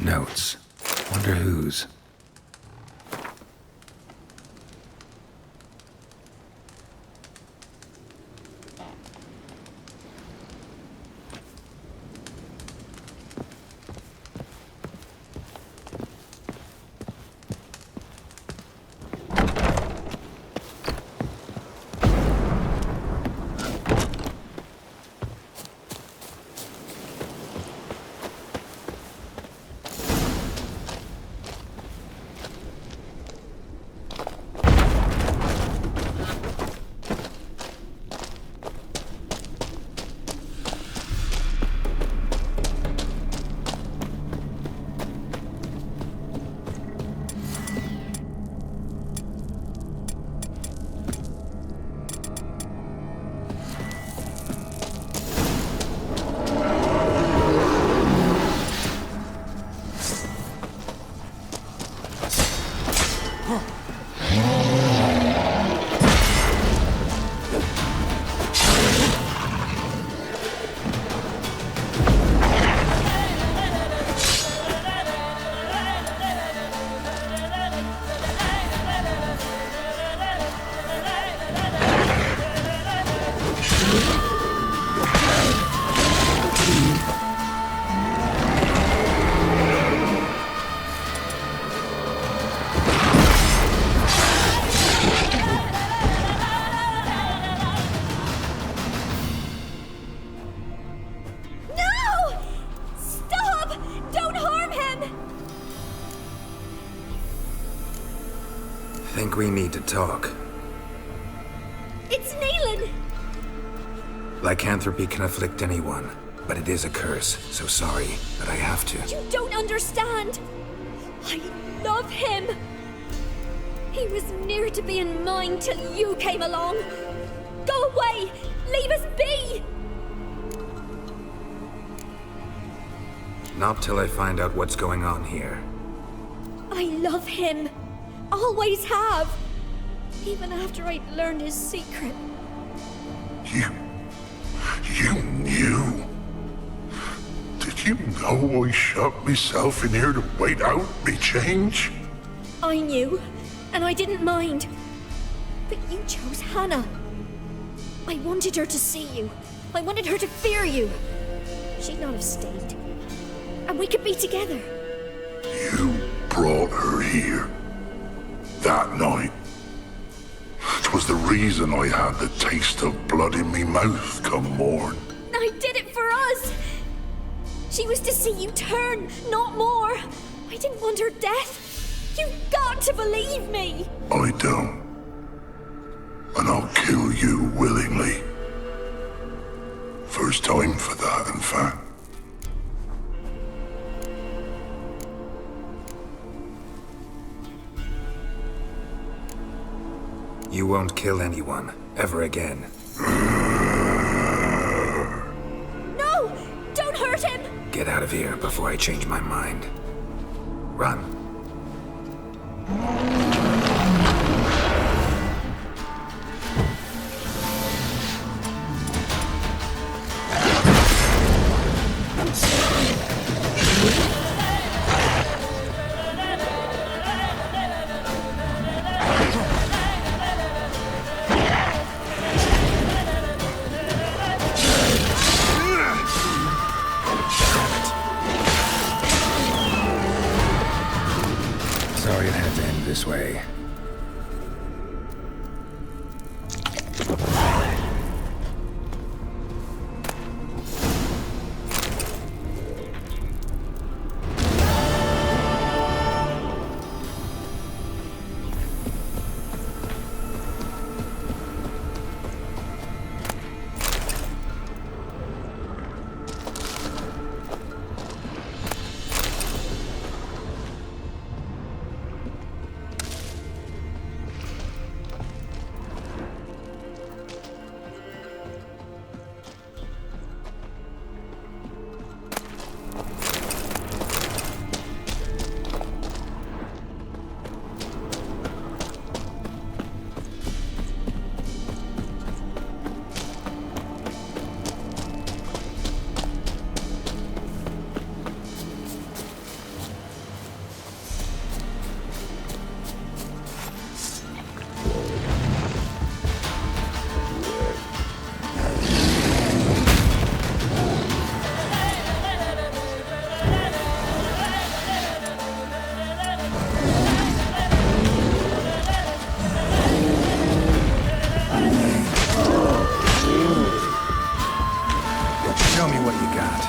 Notes. Wonder whose. Think we need to talk. It's Neelan! Lycanthropy can afflict anyone, but it is a curse, so sorry, but I have to. You don't understand! I love him! He was near to being mine till you came along! Go away! Leave us be! Not till I find out what's going on here. I love him! Always have! Even after I'd learned his secret. You knew? Did you know I shut myself in here to wait out me change? I knew, and I didn't mind. But you chose Hannah. I wanted her to see you. I wanted her to fear you. She'd not have stayed. And we could be together. You brought her here. That night. 'Twas the reason I had the taste of blood in me mouth come morn. I did it for us! She was to see you turn, not more. I didn't want her death. You've got to believe me! I don't. And I'll kill you willingly. First time for that, in fact. You won't kill anyone, ever again. No! Don't hurt him! Get out of here before I change my mind. Run. Sorry it had to end this way. Show me what you got.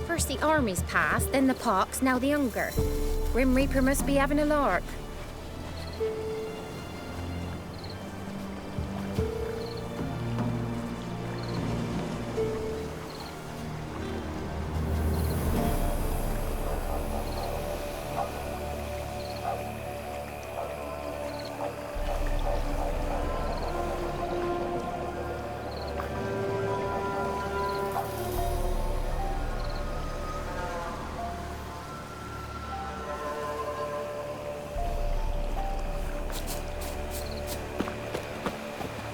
First the armies passed, then the pox, now the hunger. Grim Reaper must be having a lark.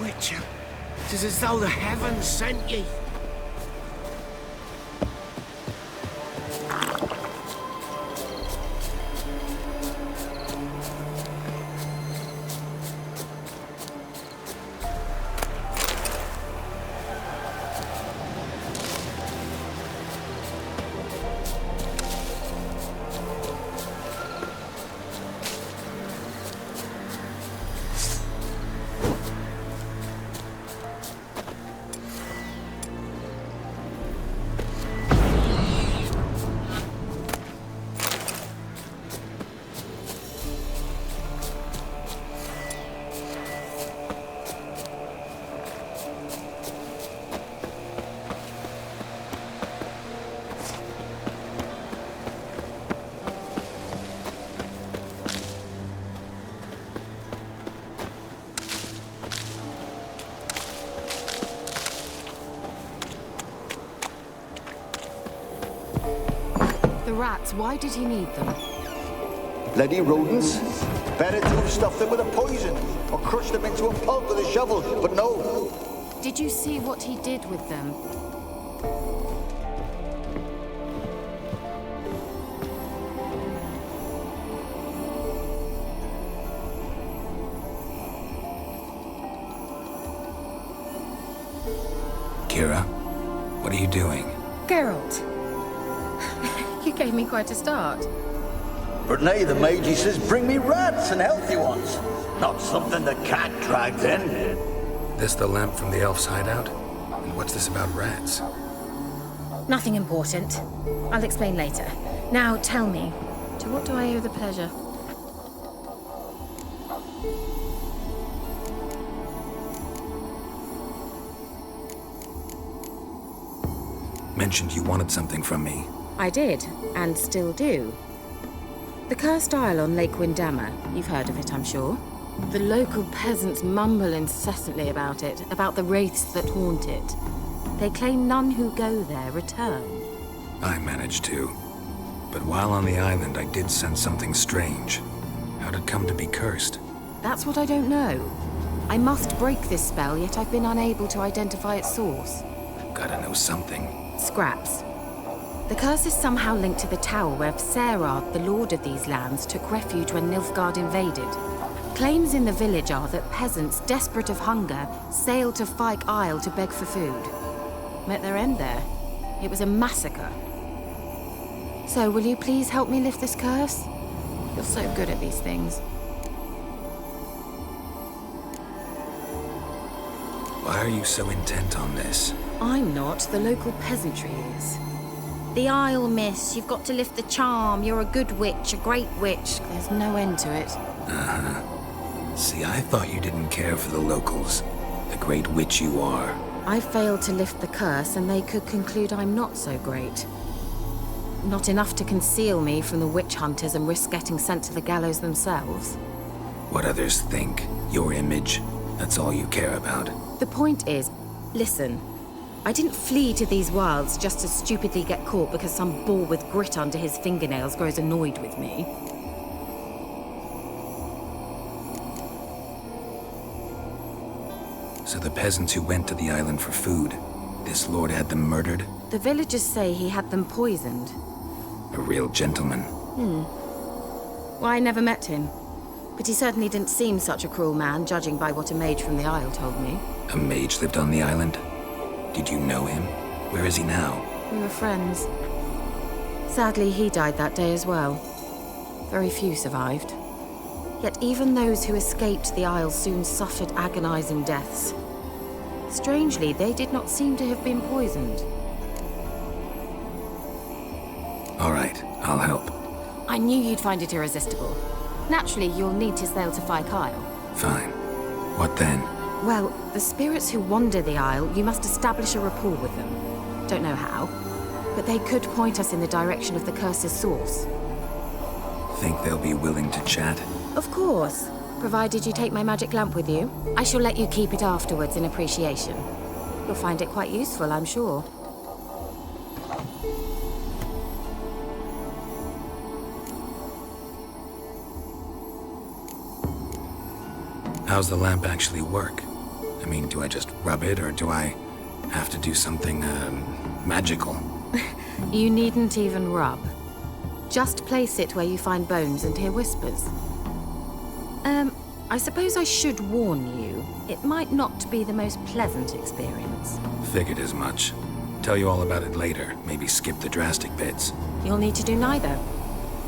Witcher, 'tis as though the heavens sent ye. rats, why did he need them? Bloody rodents. Better to have stuffed them with a poison, or crushed them into a pulp with a shovel, but no. Did you see what he did with them? Kira, what are you doing? Geralt. You gave me quite a start. But nay, the mage, he says, bring me rats and healthy ones. Not something the cat dragged in. This the lamp from the elf's hideout? And what's this about rats? Nothing important. I'll explain later. Now tell me, to what do I owe the pleasure? Mentioned you wanted something from me. I did, and still do. The Cursed Isle on Lake Windammer. You've heard of it, I'm sure. The local peasants mumble incessantly about it, about the wraiths that haunt it. They claim none who go there return. I managed to. But while on the island, I did sense something strange. How'd it come to be cursed? That's what I don't know. I must break this spell, yet I've been unable to identify its source. Gotta know something. Scraps. The curse is somehow linked to the tower where Serard, the lord of these lands, took refuge when Nilfgaard invaded. Claims in the village are that peasants, desperate of hunger, sailed to Fyke Isle to beg for food. Met their end there. It was a massacre. So, will you please help me lift this curse? You're so good at these things. Why are you so intent on this? I'm not. The local peasantry is. The Isle, miss. You've got to lift the charm. You're a good witch, a great witch. There's no end to it. Uh-huh. See, I thought you didn't care for the locals. The great witch you are. I failed to lift the curse, and they could conclude I'm not so great. Not enough to conceal me from the witch hunters and risk getting sent to the gallows themselves. What others think, your image, that's all you care about. The point is, listen, I didn't flee to these wilds just to stupidly get caught because some boar with grit under his fingernails grows annoyed with me. So the peasants who went to the island for food, this lord had them murdered? The villagers say he had them poisoned. A real gentleman. Well, I never met him. But he certainly didn't seem such a cruel man, judging by what a mage from the Isle told me. A mage lived on the island? Did you know him? Where is he now? We were friends. Sadly, he died that day as well. Very few survived. Yet even those who escaped the Isle soon suffered agonizing deaths. Strangely, they did not seem to have been poisoned. All right, I'll help. I knew you'd find it irresistible. Naturally, you'll need to sail to Fyke Isle. Fine. What then? Well, the spirits who wander the Isle, you must establish a rapport with them. Don't know how, but they could point us in the direction of the curse's source. Think they'll be willing to chat? Of course, provided you take my magic lamp with you. I shall let you keep it afterwards in appreciation. You'll find it quite useful, I'm sure. How's the lamp actually work? I mean, do I just rub it, or do I have to do something, magical? You needn't even rub. Just place it where you find bones and hear whispers. I suppose I should warn you. It might not be the most pleasant experience. Figured as much. Tell you all about it later. Maybe skip the drastic bits. You'll need to do neither.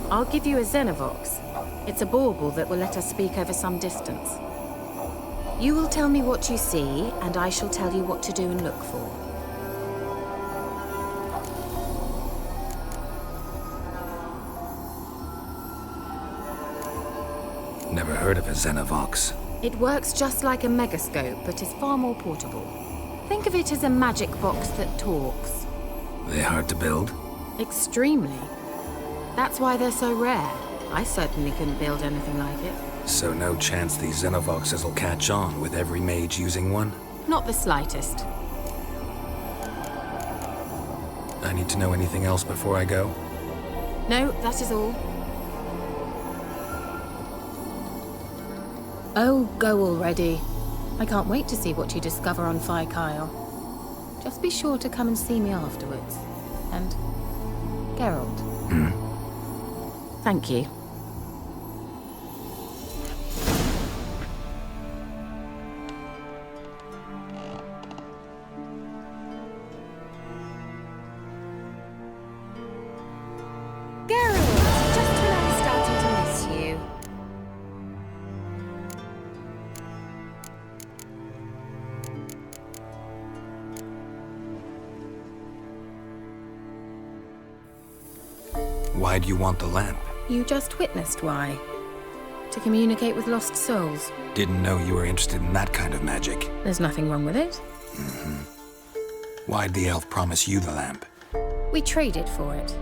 I'll give you a Xenovox. It's a bauble that will let us speak over some distance. You will tell me what you see, and I shall tell you what to do and look for. Never heard of a Xenovox. It works just like a megascope, but is far more portable. Think of it as a magic box that talks. They hard to build? Extremely. That's why they're so rare. I certainly couldn't build anything like it. So no chance these Xenovoxes will catch on with every mage using one? Not the slightest. I need to know anything else before I go? No, that is all. Oh, go already. I can't wait to see what you discover on Phi Kyle. Just be sure to come and see me afterwards. And Geralt. Thank you. Geralt, just when I was starting to miss you. Why do you want the lamp? You just witnessed why. To communicate with lost souls. Didn't know you were interested in that kind of magic. There's nothing wrong with it. Why'd the elf promise you the lamp? We traded for it.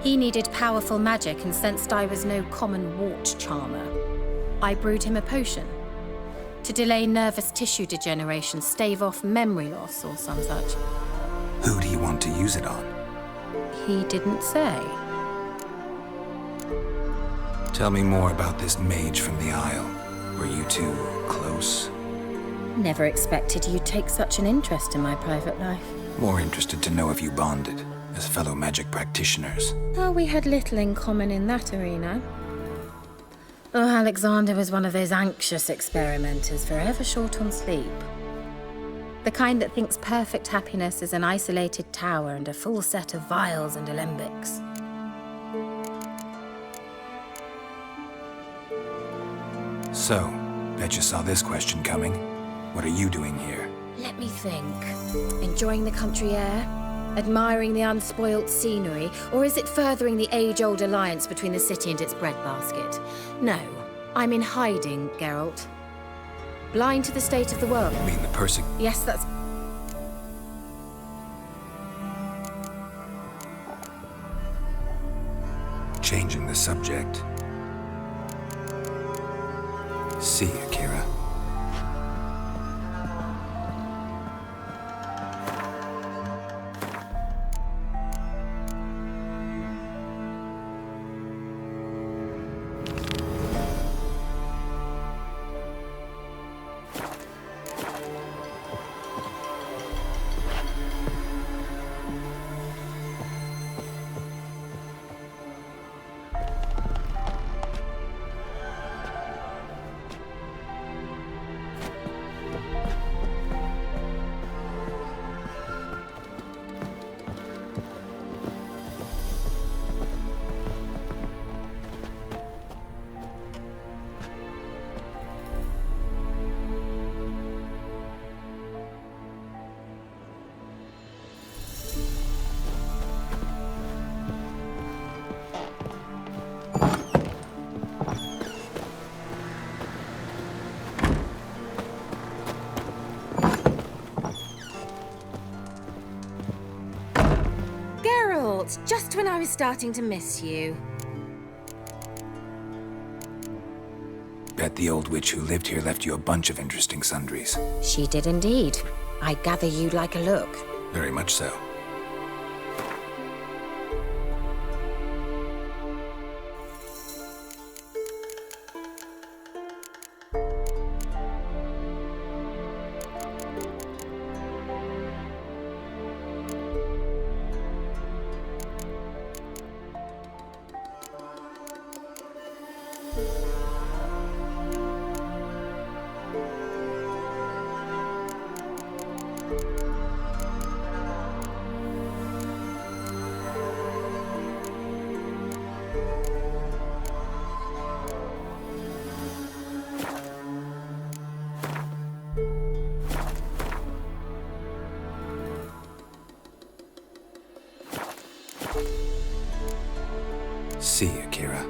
He needed powerful magic and sensed I was no common wart charmer. I brewed him a potion. To delay nervous tissue degeneration, stave off memory loss or some such. Who do you want to use it on? He didn't say. Tell me more about this mage from the Isle. Were you two close? Never expected you'd take such an interest in my private life. More interested to know if you bonded as fellow magic practitioners. Oh, we had little in common in that arena. Oh, Alexander was one of those anxious experimenters, forever short on sleep. The kind that thinks perfect happiness is an isolated tower and a full set of vials and alembics. So, bet you saw this question coming. What are you doing here? Let me think. Enjoying the country air? Admiring the unspoilt scenery? Or is it furthering the age-old alliance between the city and its breadbasket? No, I'm in hiding, Geralt. Blind to the state of the world. You mean the Yes, that's... Changing the subject. See you, Kira. Just when I was starting to miss you. Bet the old witch who lived here left you a bunch of interesting sundries. She did indeed. I gather you'd like a look. Very much so. See you, Kira.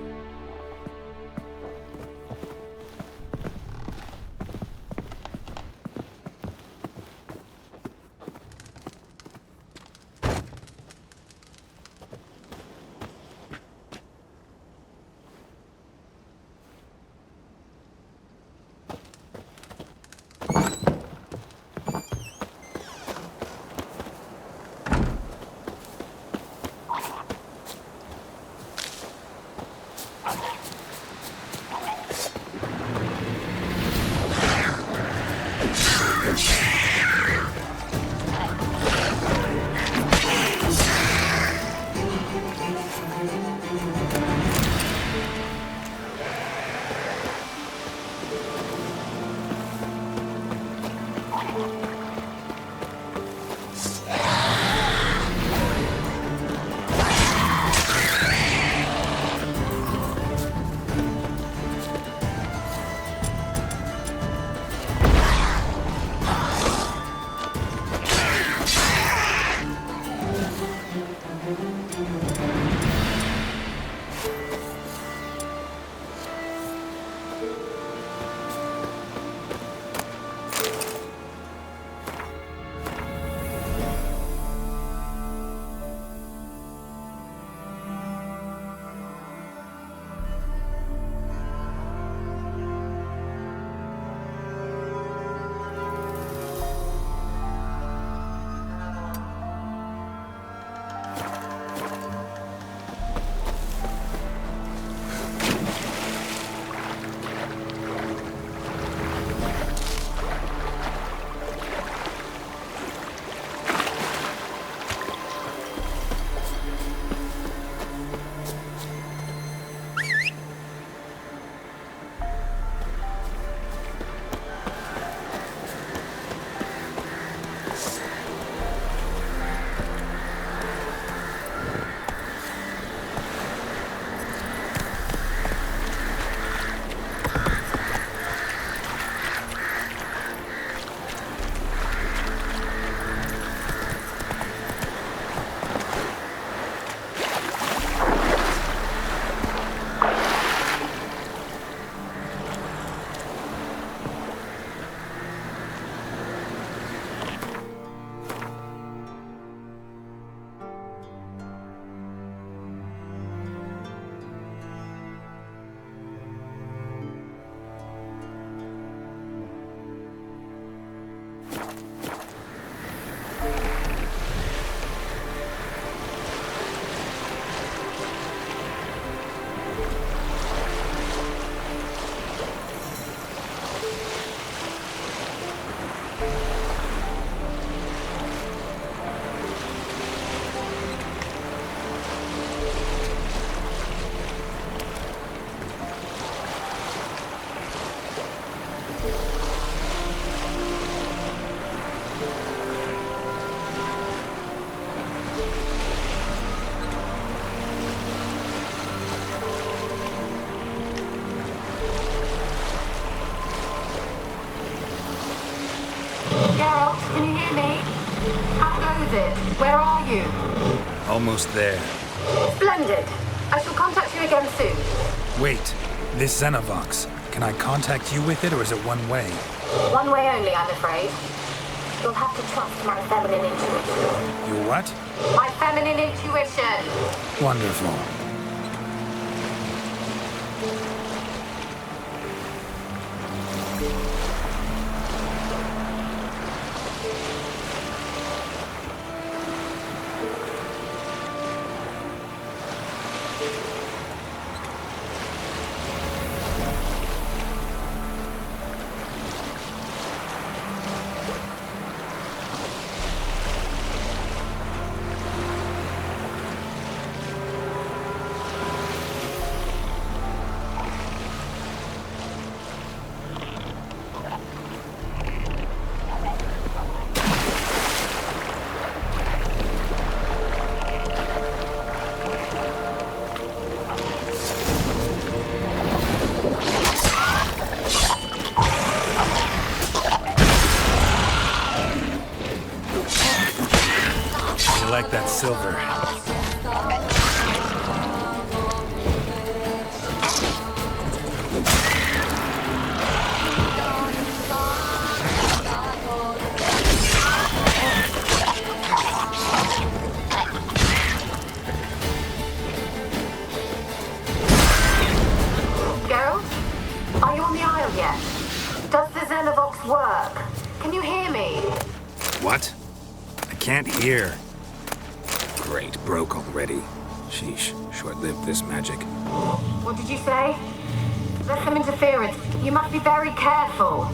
is it? Where are you? Almost there. Splendid. I shall contact you again soon. Wait, this Xenovox. Can I contact you with it, or is it one way? One way only, I'm afraid. You'll have to trust my feminine intuition. Your what? My feminine intuition. Wonderful. Like that silver. Geralt? Are you on the Isle yet? Does the Xenovox work? Can you hear me? What? I can't hear. Great, broke already. Sheesh, short-lived this magic. What did you say? There's some interference. You must be very careful.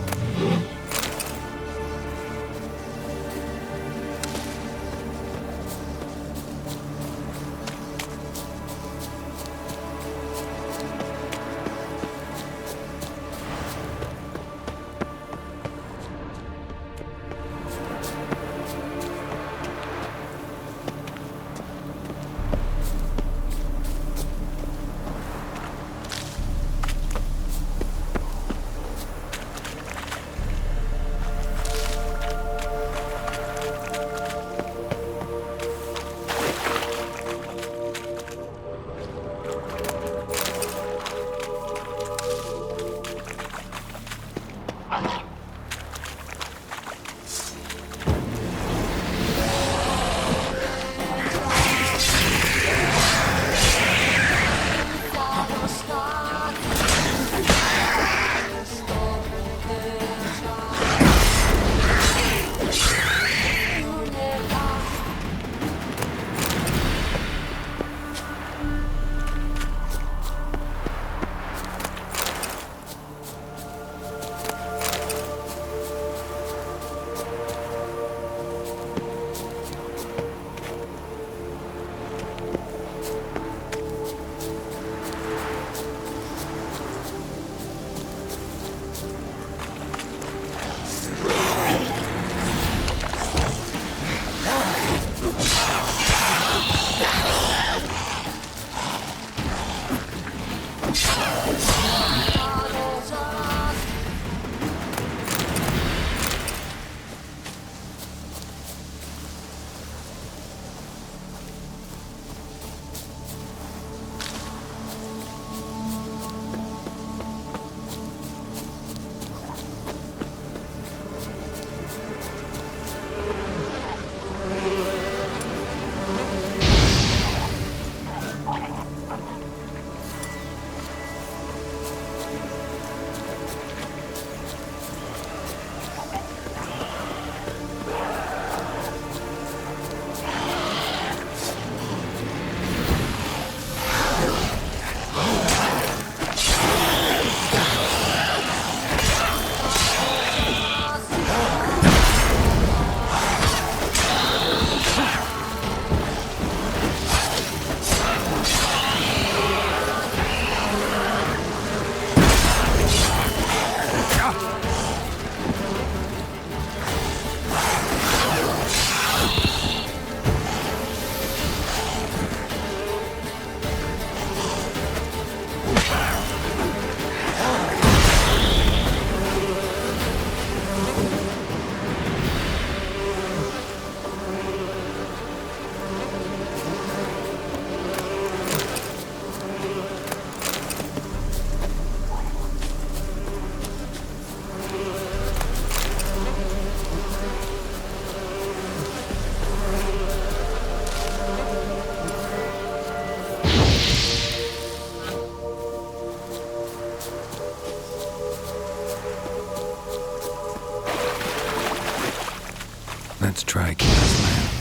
Let's try Kira's land.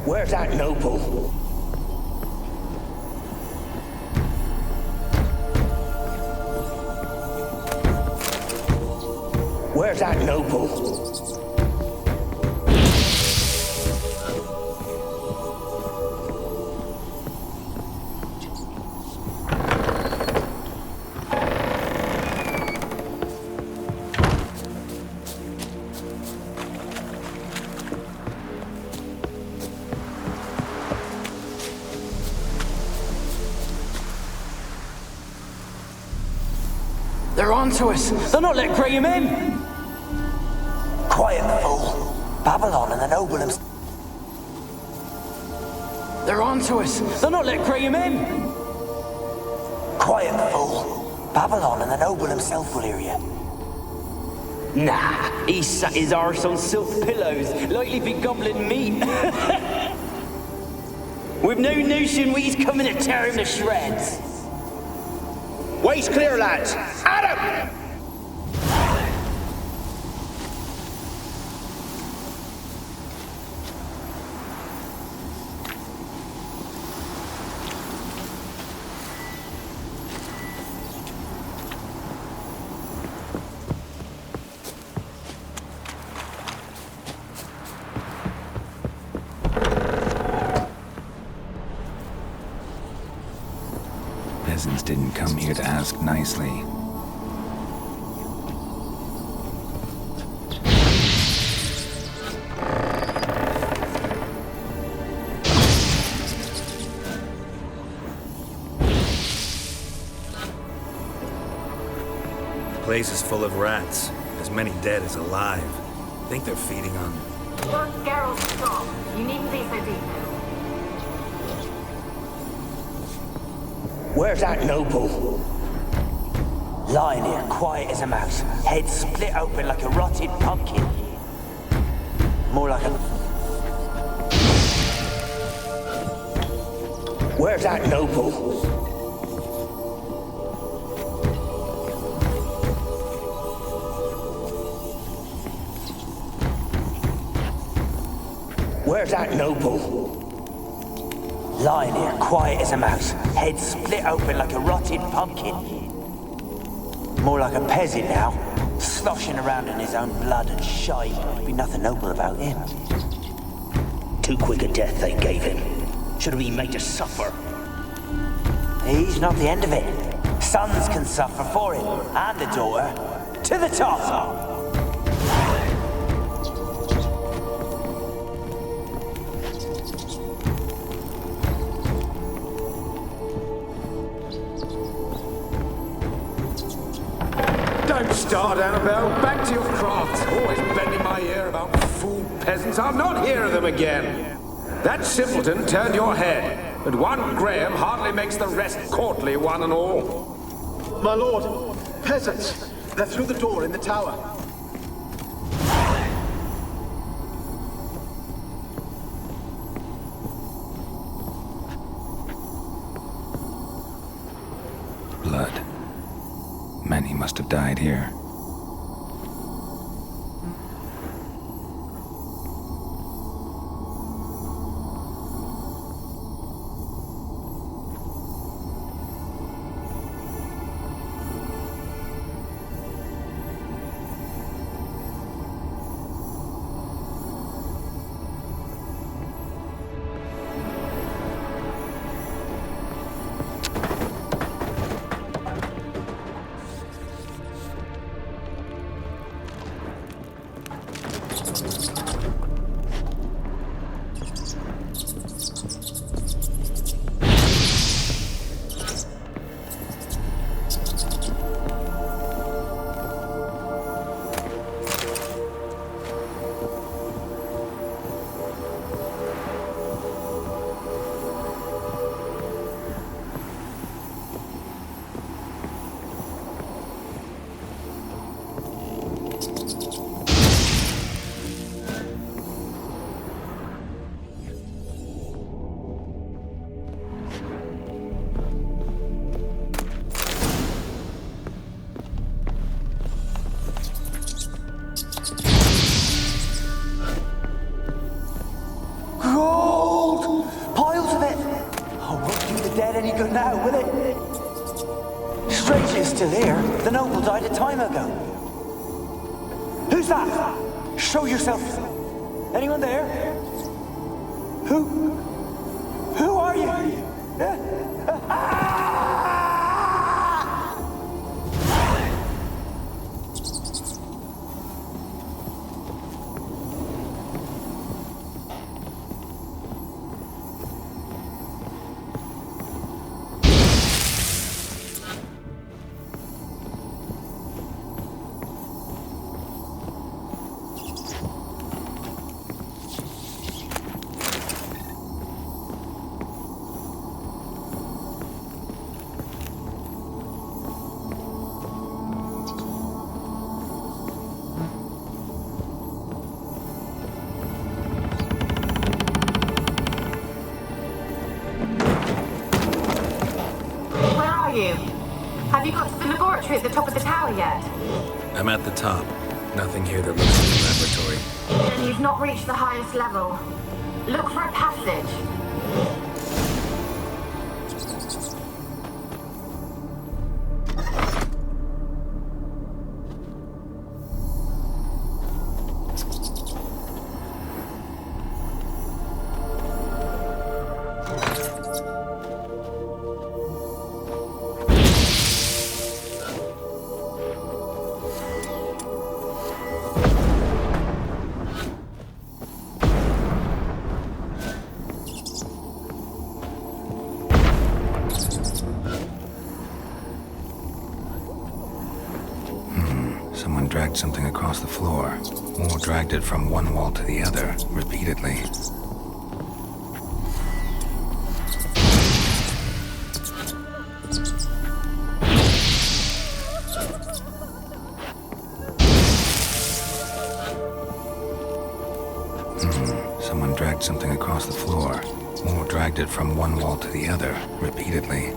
Where's that noble? Where's that noble? They're onto us. They're not letting Graham in. Quiet, fool. Babylon and the noble himself. They're onto us. They're not letting Graham in. Quiet, fool. Babylon and the noble himself will hear you. Nah, he sat his arse on silk pillows, likely be gobbling meat. We've no notion he's coming to tear him to shreds. Way's clear, lads. Adam! Peasants didn't come here to ask nicely. The place is full of rats. As many dead as alive. Think they're feeding on... Lord Geralt, stop. You needn't be so deep. Where's that noble? Lying here, quiet as a mouse, head split open like a rotted pumpkin. More like a... Where's that noble? Where's that noble? Lying here, quiet as a mouse, head split open like a rotted pumpkin. More like a peasant now, sloshing around in his own blood and shite. There'd be nothing noble about him. Too quick a death they gave him. Should have been made to suffer. He's not the end of it. Sons can suffer for him, and a daughter. To the top! Don't start, Annabelle. Back to your craft. Always bending my ear about fool peasants. I'll not hear of them again. That simpleton turned your head, but one Graham hardly makes the rest courtly, one and all. My lord, peasants. They're through the door in the tower. Many must have died here. Gold! Piles of it! Oh, won't do the dead any good now, will it? Strange it's still here. The noble died a time ago. Who's that? Show yourself. Anyone there? Who are you? Have you got to the laboratory at the top of the tower yet? I'm at the top. Nothing here that looks like a laboratory. Then you've not reached the highest level. Look for a passage. Someone dragged something across the floor, or dragged it from one wall to the other, repeatedly. Someone dragged something across the floor, or dragged it from one wall to the other, repeatedly.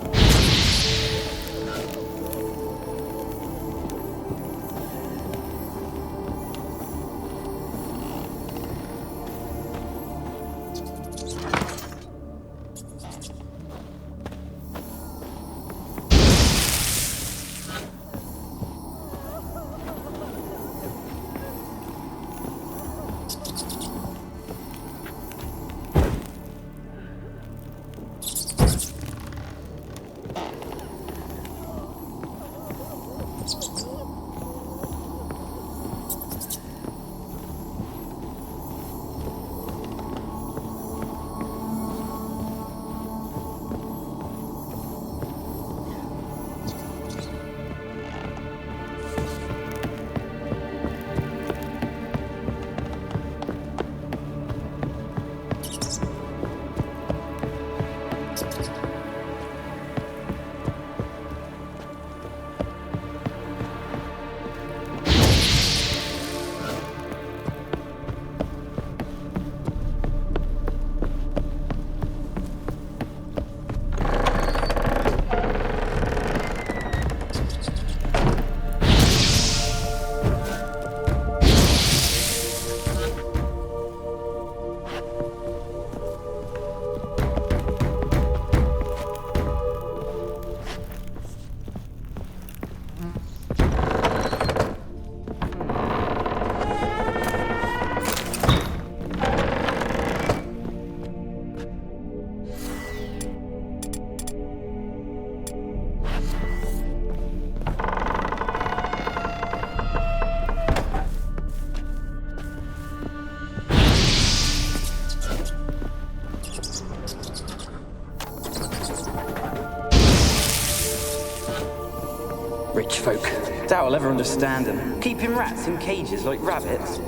Rich folk. Doubt I'll ever understand them. Keeping rats in cages like rabbits.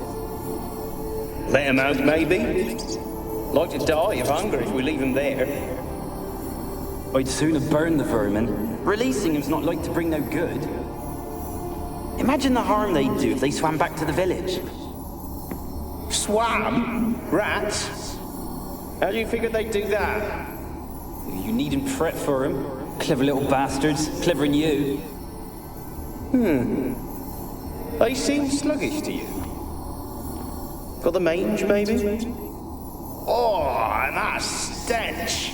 Let him out, maybe? Like to die of hunger if we leave him there. I'd sooner burn the vermin. Releasing him's not like to bring no good. Imagine the harm they'd do if they swam back to the village. Swam? Rats? How do you figure they'd do that? You needn't fret for him. Clever little bastards. Clever than you. They seem sluggish to you. Got the mange, maybe? Oh, and that stench!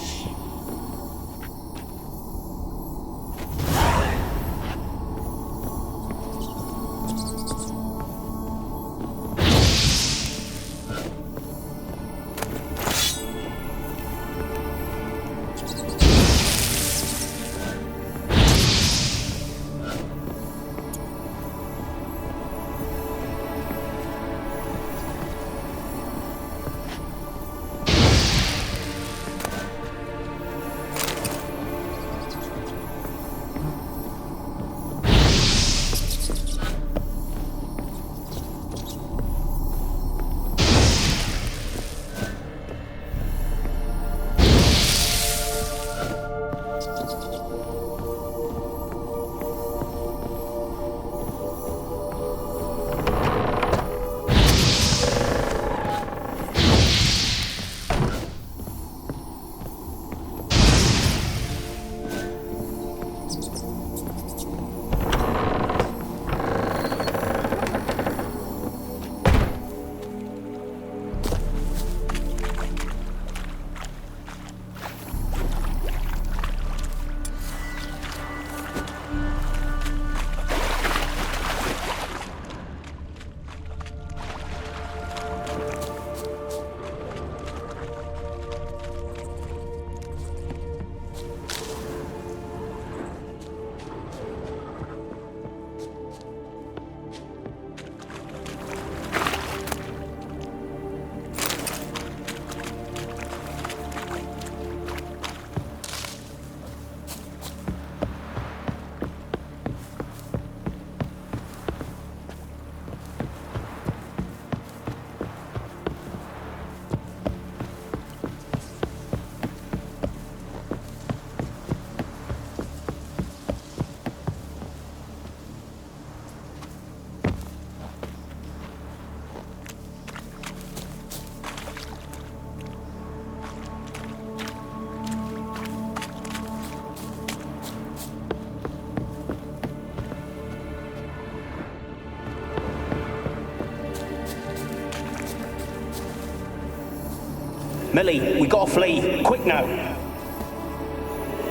Millie, we gotta flee. Quick now.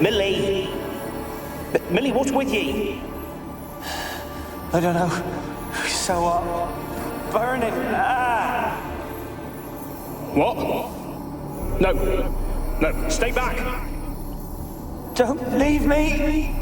Millie! Millie, what's with ye? I don't know. So burning. Ah! What? No. No, stay back. Don't leave me.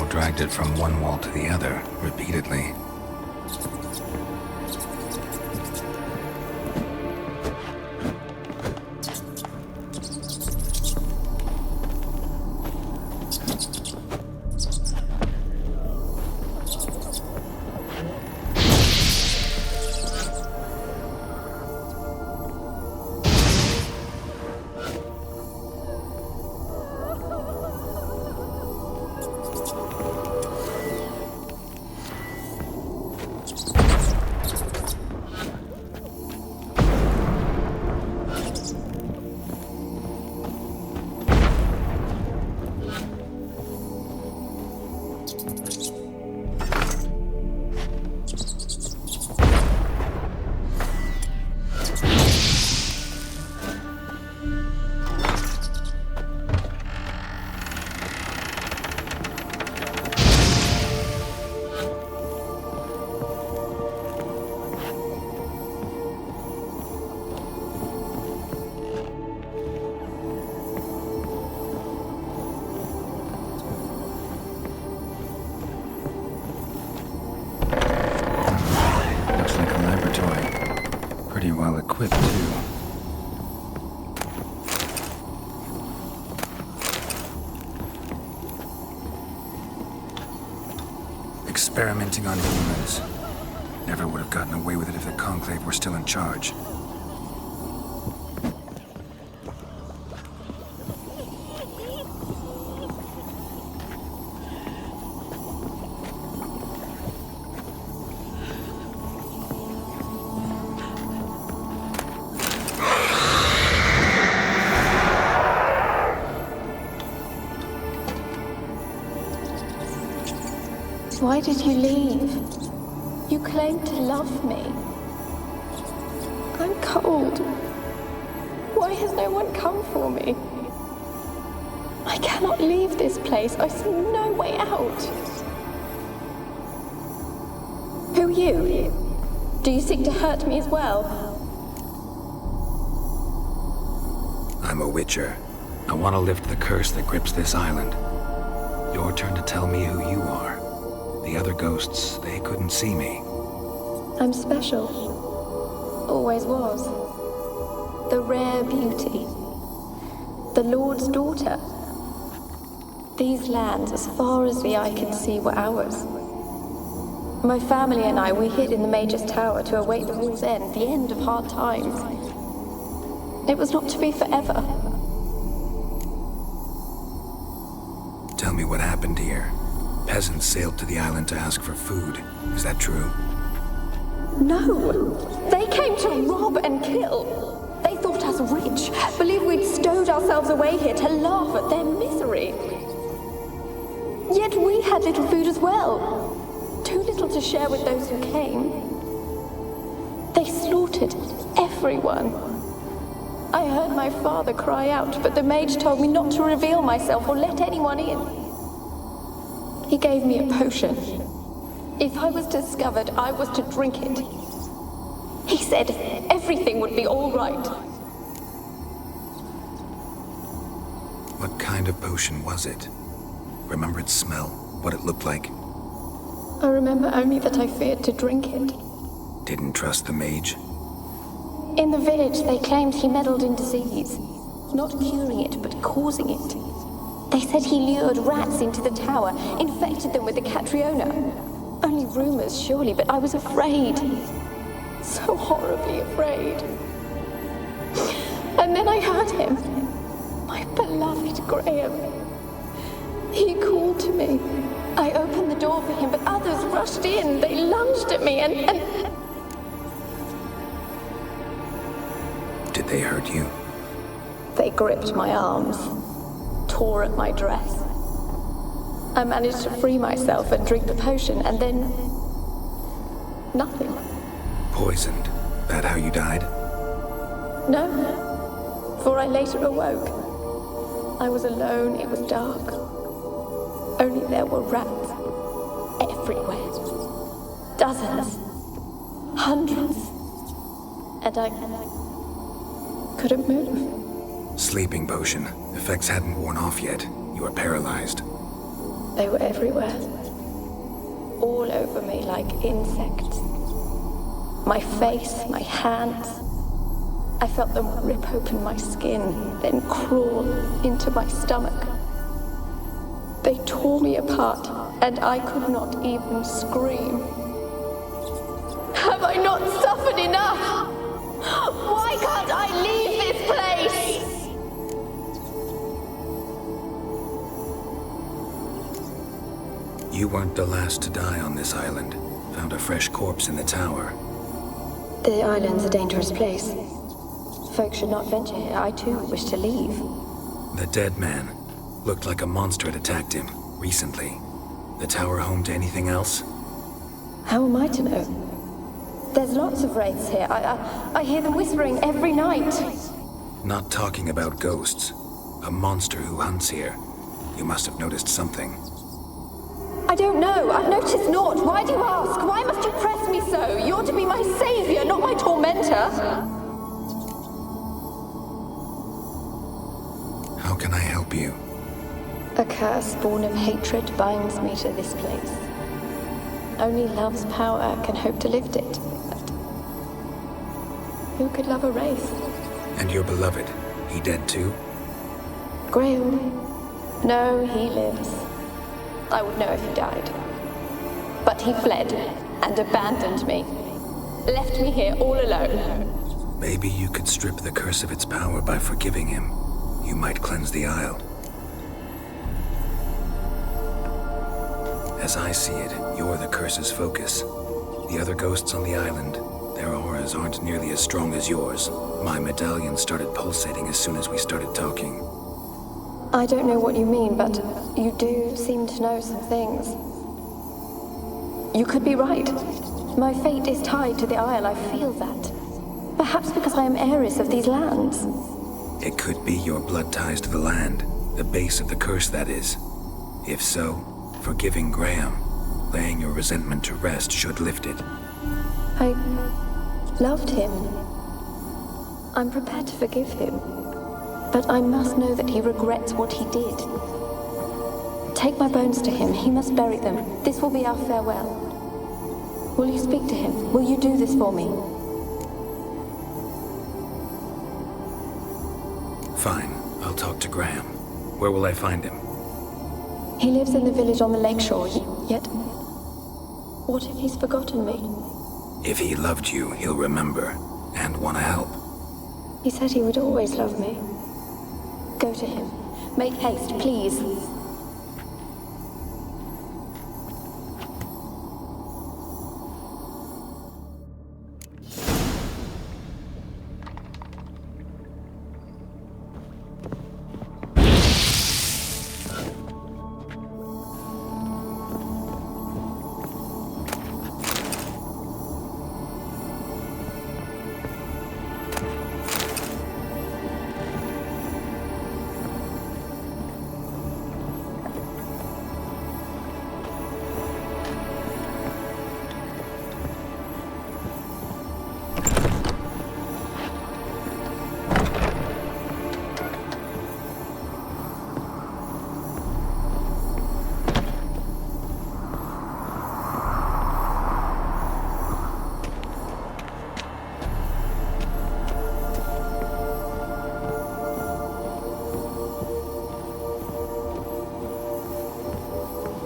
people dragged it from one wall to the other, repeatedly. Well equipped, too. Experimenting on humans. Never would have gotten away with it if the Conclave were still in charge. Why did you leave? You claimed to love me. I'm cold. Why has no one come for me? I cannot leave this place. I see no way out. Who are you? Do you seek to hurt me as well? I'm a Witcher. I want to lift the curse that grips this island. Your turn to tell me who you are. The other ghosts, they couldn't see me. I'm special. Always was. The rare beauty. The Lord's daughter. These lands, as far as the eye could see, were ours. My family and I, we hid in the Mage's Tower to await the war's end, the end of hard times. It was not to be forever. Tell me what happened here. Peasants sailed to the island to ask for food. Is that true? No! They came to rob and kill. They thought us rich, believed we'd stowed ourselves away here to laugh at their misery. Yet we had little food as well. Too little to share with those who came. They slaughtered everyone. I heard my father cry out, but the mage told me not to reveal myself or let anyone in. He gave me a potion. If I was discovered, I was to drink it. He said everything would be all right. What kind of potion was it? Remember its smell? What it looked like? I remember only that I feared to drink it. Didn't trust the mage? In the village, they claimed he meddled in disease. Not curing it, but causing it. They said he lured rats into the tower, infected them with the Catriona. Only rumors, surely, but I was afraid. So horribly afraid. And then I heard him. My beloved Graham. He called to me. I opened the door for him, but others rushed in. They lunged at me and... Did they hurt you? They gripped my arms. Tore at my dress. I managed to free myself and drink the potion, and then... nothing. Poisoned? That how you died? No, for I later awoke. I was alone, it was dark. Only there were rats. Everywhere. Dozens. Hundreds. And I couldn't move. Sleeping potion. Effects hadn't worn off yet. You were paralyzed. They were everywhere. All over me like insects. My face, my hands. I felt them rip open my skin, then crawl into my stomach. They tore me apart, and I could not even scream. Have I not suffered enough? Why can't I leave this place? You weren't the last to die on this island. Found a fresh corpse in the tower. The island's a dangerous place. Folks should not venture here. I too wish to leave. The dead man. Looked like a monster had attacked him, recently. The tower home to anything else? How am I to know? There's lots of wraiths here. I hear them whispering every night. Not talking about ghosts. A monster who hunts here. You must have noticed something. I don't know. I've noticed naught. Why do you ask? Why must you press me so? You're to be my savior, not my tormentor. How can I help you? A curse born of hatred binds me to this place. Only love's power can hope to lift it. But who could love a wraith? And your beloved, he dead too? Graham? No, he lives. I would know if he died. But he fled and abandoned me. Left me here all alone. Maybe you could strip the curse of its power by forgiving him. You might cleanse the Isle. As I see it, you're the curse's focus. The other ghosts on the island, their auras aren't nearly as strong as yours. My medallion started pulsating as soon as we started talking. I don't know what you mean, but you do seem to know some things. You could be right. My fate is tied to the Isle, I feel that. Perhaps because I am heiress of these lands. It could be your blood ties to the land, the base of the curse, that is. If so, forgiving Graham, laying your resentment to rest should lift it. I loved him. I'm prepared to forgive him. But I must know that he regrets what he did. Take my bones to him. He must bury them. This will be our farewell. Will you speak to him? Will you do this for me? Fine. I'll talk to Graham. Where will I find him? He lives in the village on the lakeshore, yet... What if he's forgotten me? If he loved you, he'll remember, and want to help. He said he would always love me. Go to him. Make haste, please.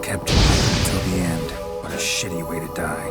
Kept until the end. What a shitty way to die.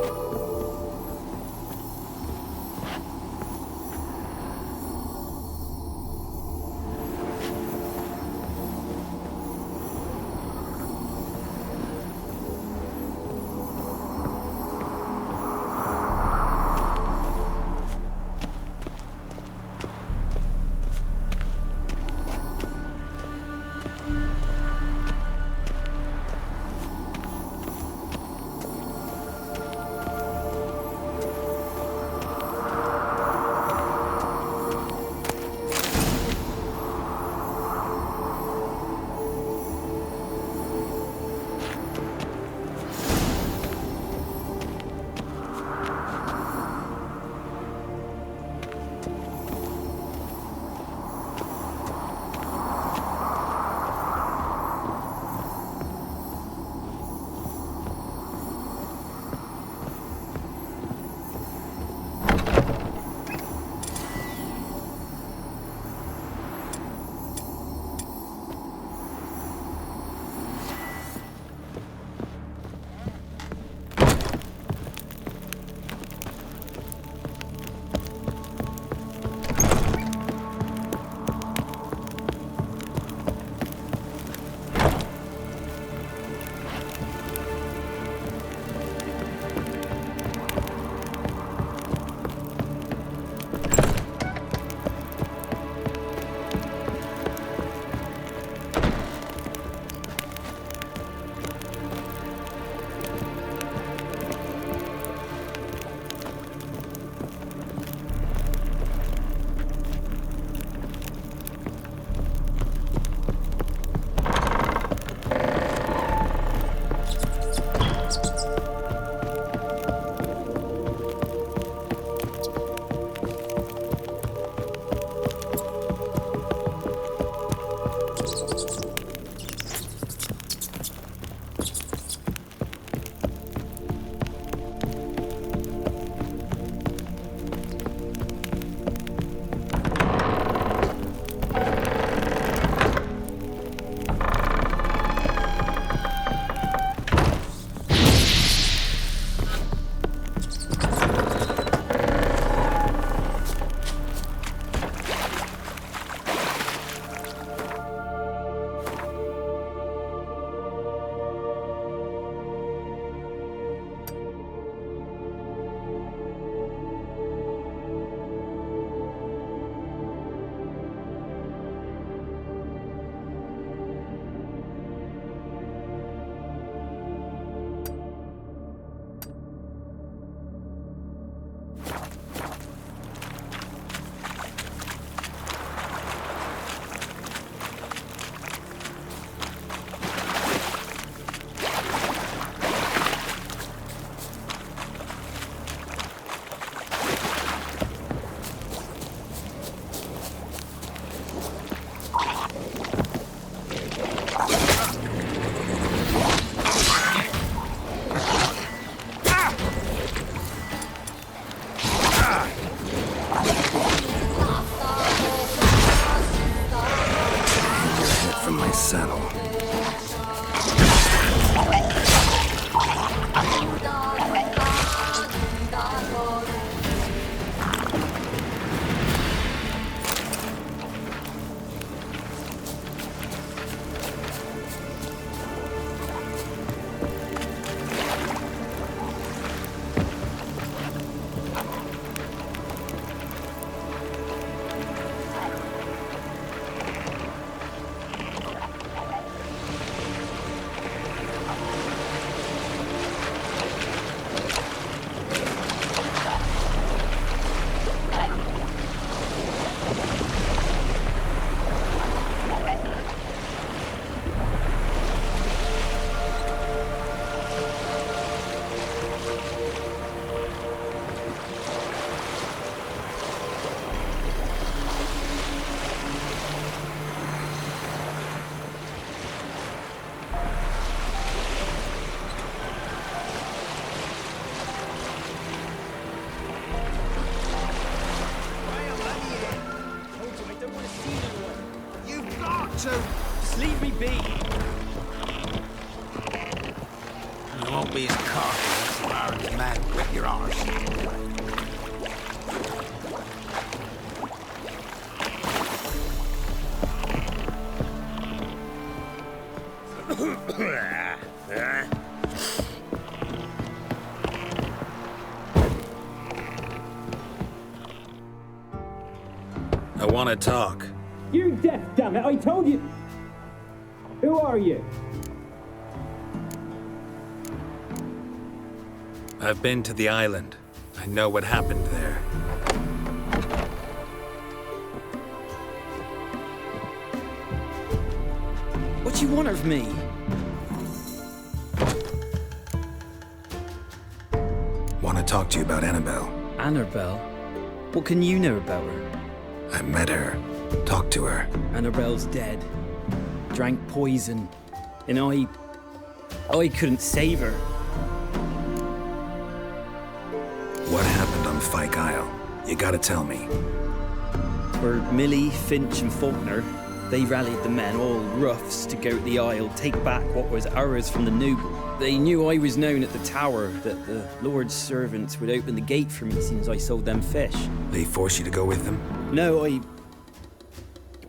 to? Just leave me be. You won't be as cocky once the Baron's mad and whip your arse. I want to talk. You're deaf, damn it! I told you. Who are you? I've been to the island. I know what happened there. What do you want of me? Want to talk to you about Annabelle. Annabelle? What can you know about her? I met her. Talked to her. Annabelle's dead. Drank poison. And I couldn't save her. What happened on Fyke Isle? You gotta tell me. For Millie, Finch and Faulkner, they rallied the men, all roughs, to go to the Isle, take back what was ours from the noble. They knew I was known at the tower, that the Lord's servants would open the gate for me as soon as I sold them fish. They forced you to go with them? No,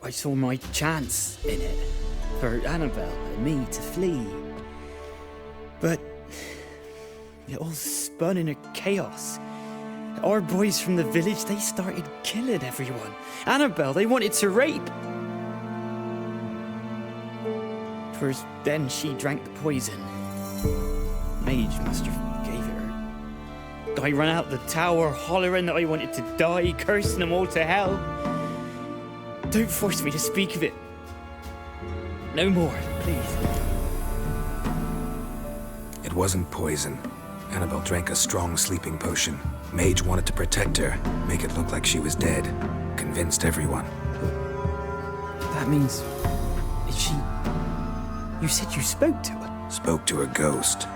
I saw my chance in it, for Annabelle and me to flee. But it all spun in a chaos. Our boys from the village, they started killing everyone. Annabelle, they wanted to rape. First, then she drank the poison. Mage must have gave it her. I ran out the tower, hollering that I wanted to die, cursing them all to hell. Don't force me to speak of it. No more, please. It wasn't poison. Annabelle drank a strong sleeping potion. Mage wanted to protect her, make it look like she was dead. Convinced everyone. That means... is she... You said you spoke to her? Spoke to her ghost.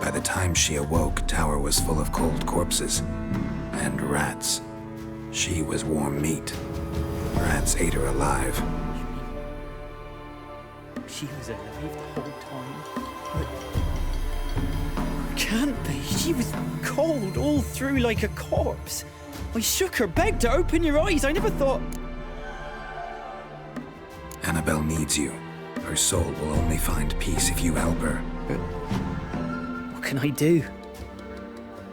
By the time she awoke, tower was full of cold corpses. And rats. She was warm meat. Rats ate her alive. She was alive the whole time? But... can't be. She was cold all through like a corpse. I shook her, begged her, open your eyes. I never thought... Annabelle needs you. Her soul will only find peace if you help her. But what can I do?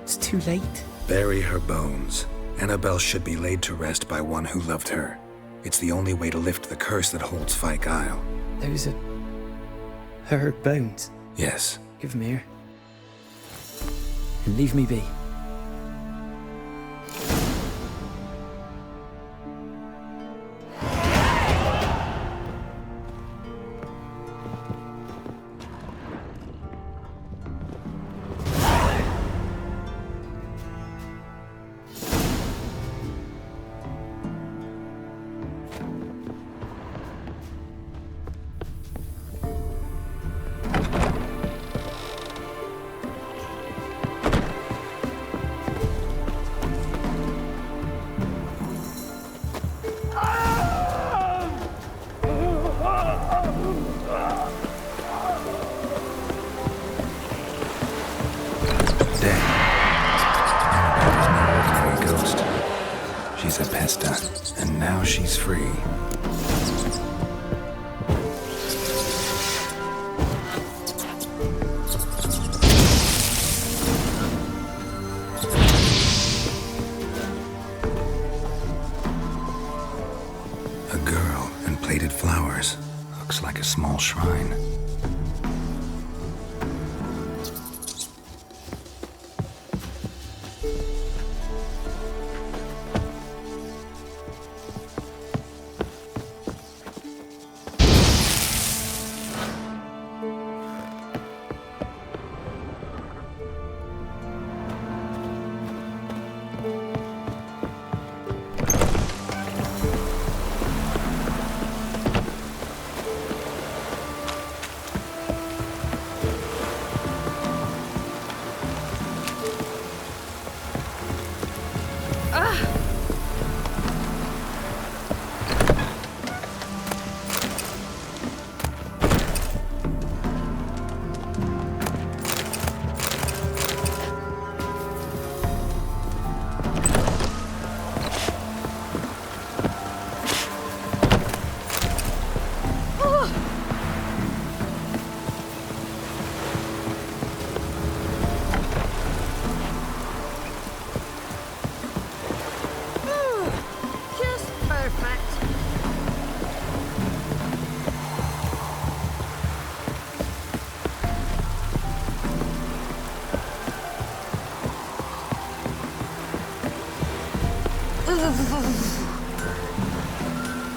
It's too late. Bury her bones. Annabelle should be laid to rest by one who loved her. It's the only way to lift the curse that holds Fyke Isle. Those are... her bones? Yes. Give them here. And leave me be. She's a pesta, and now she's free. A girl and plated flowers. Looks like a small shrine.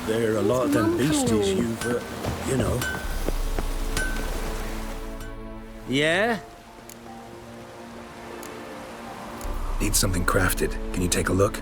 There are a lot of them beasties you've, you know. Yeah? Need something crafted. Can you take a look?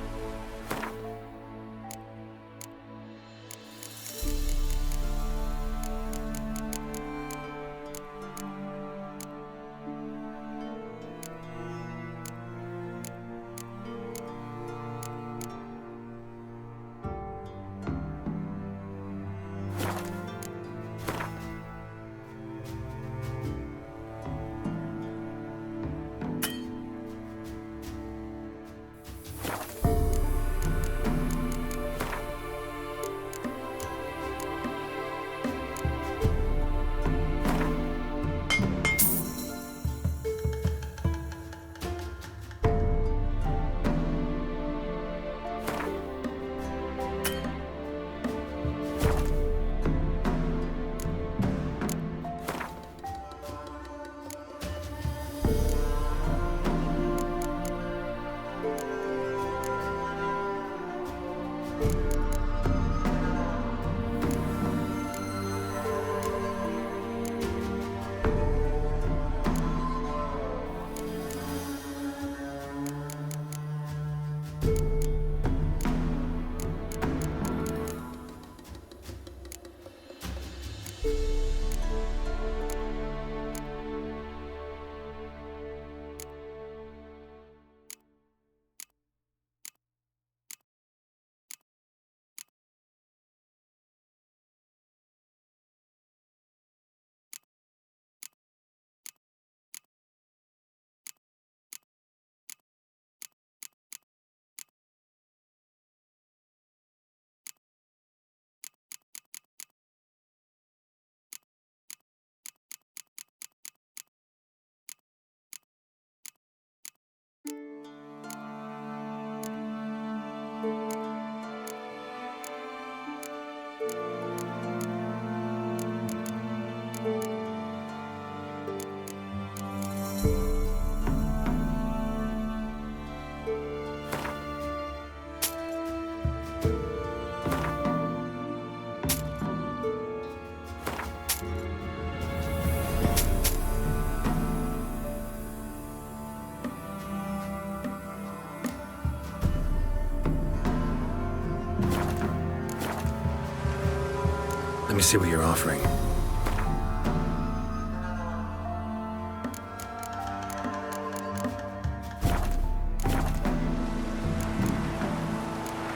Let me see what you're offering.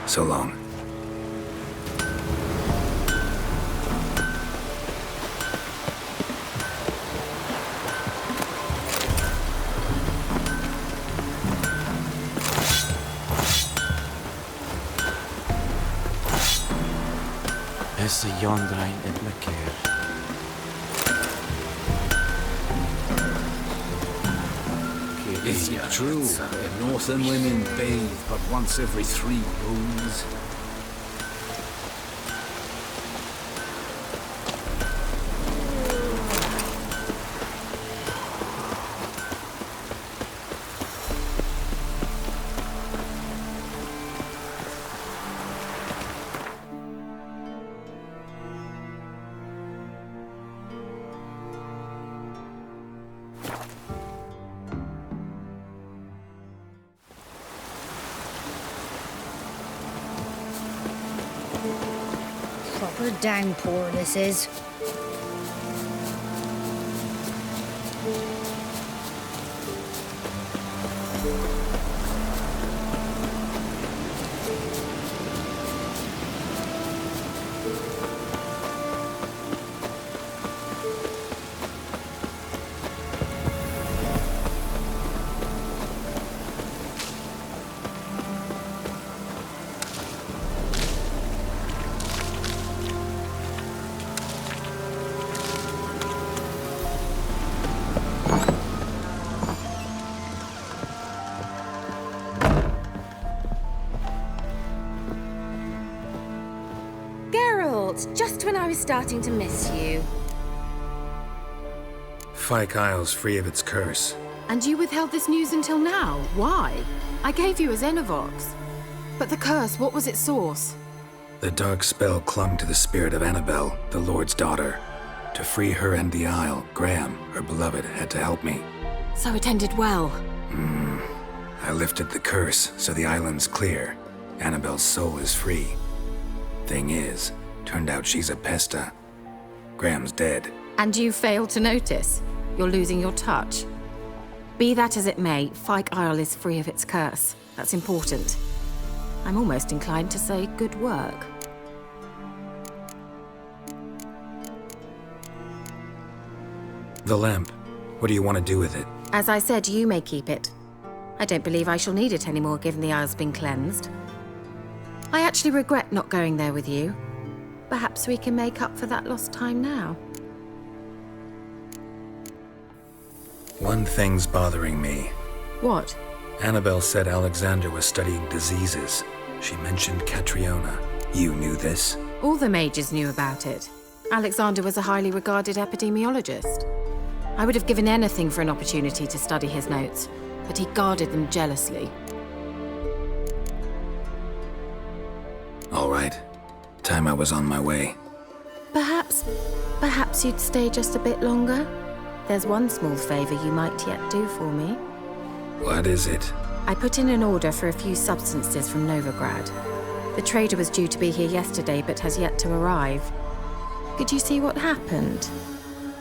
So long. Esse Yondrein et Lecker. Is it true that northern women bathe but once every 3 moons? Proper downpour this is. Just when I was starting to miss you. Fyke Isle's free of its curse. And you withheld this news until now? Why? I gave you a Xenovox. But the curse, what was its source? The dark spell clung to the spirit of Annabelle, the Lord's daughter. To free her and the Isle, Graham, her beloved, had to help me. So it ended well. I lifted the curse, so the island's clear. Annabelle's soul is free. Thing is, turned out she's a pesta. Graham's dead. And you failed to notice? You're losing your touch? Be that as it may, Fyke Isle is free of its curse. That's important. I'm almost inclined to say good work. The lamp. What do you want to do with it? As I said, you may keep it. I don't believe I shall need it anymore, given the Isle's been cleansed. I actually regret not going there with you. Perhaps we can make up for that lost time now. One thing's bothering me. What? Annabelle said Alexander was studying diseases. She mentioned Catriona. You knew this? All the mages knew about it. Alexander was a highly regarded epidemiologist. I would have given anything for an opportunity to study his notes, but he guarded them jealously. All right. Time I was on my way. Perhaps you'd stay just a bit longer? There's one small favor you might yet do for me. What is it? I put in an order for a few substances from Novigrad. The trader was due to be here yesterday, but has yet to arrive. Could you see what happened?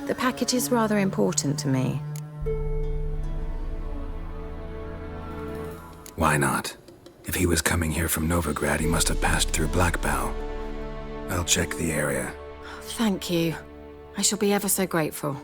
The package is rather important to me. Why not? If he was coming here from Novigrad, he must have passed through Blackbow. I'll check the area. Thank you. I shall be ever so grateful.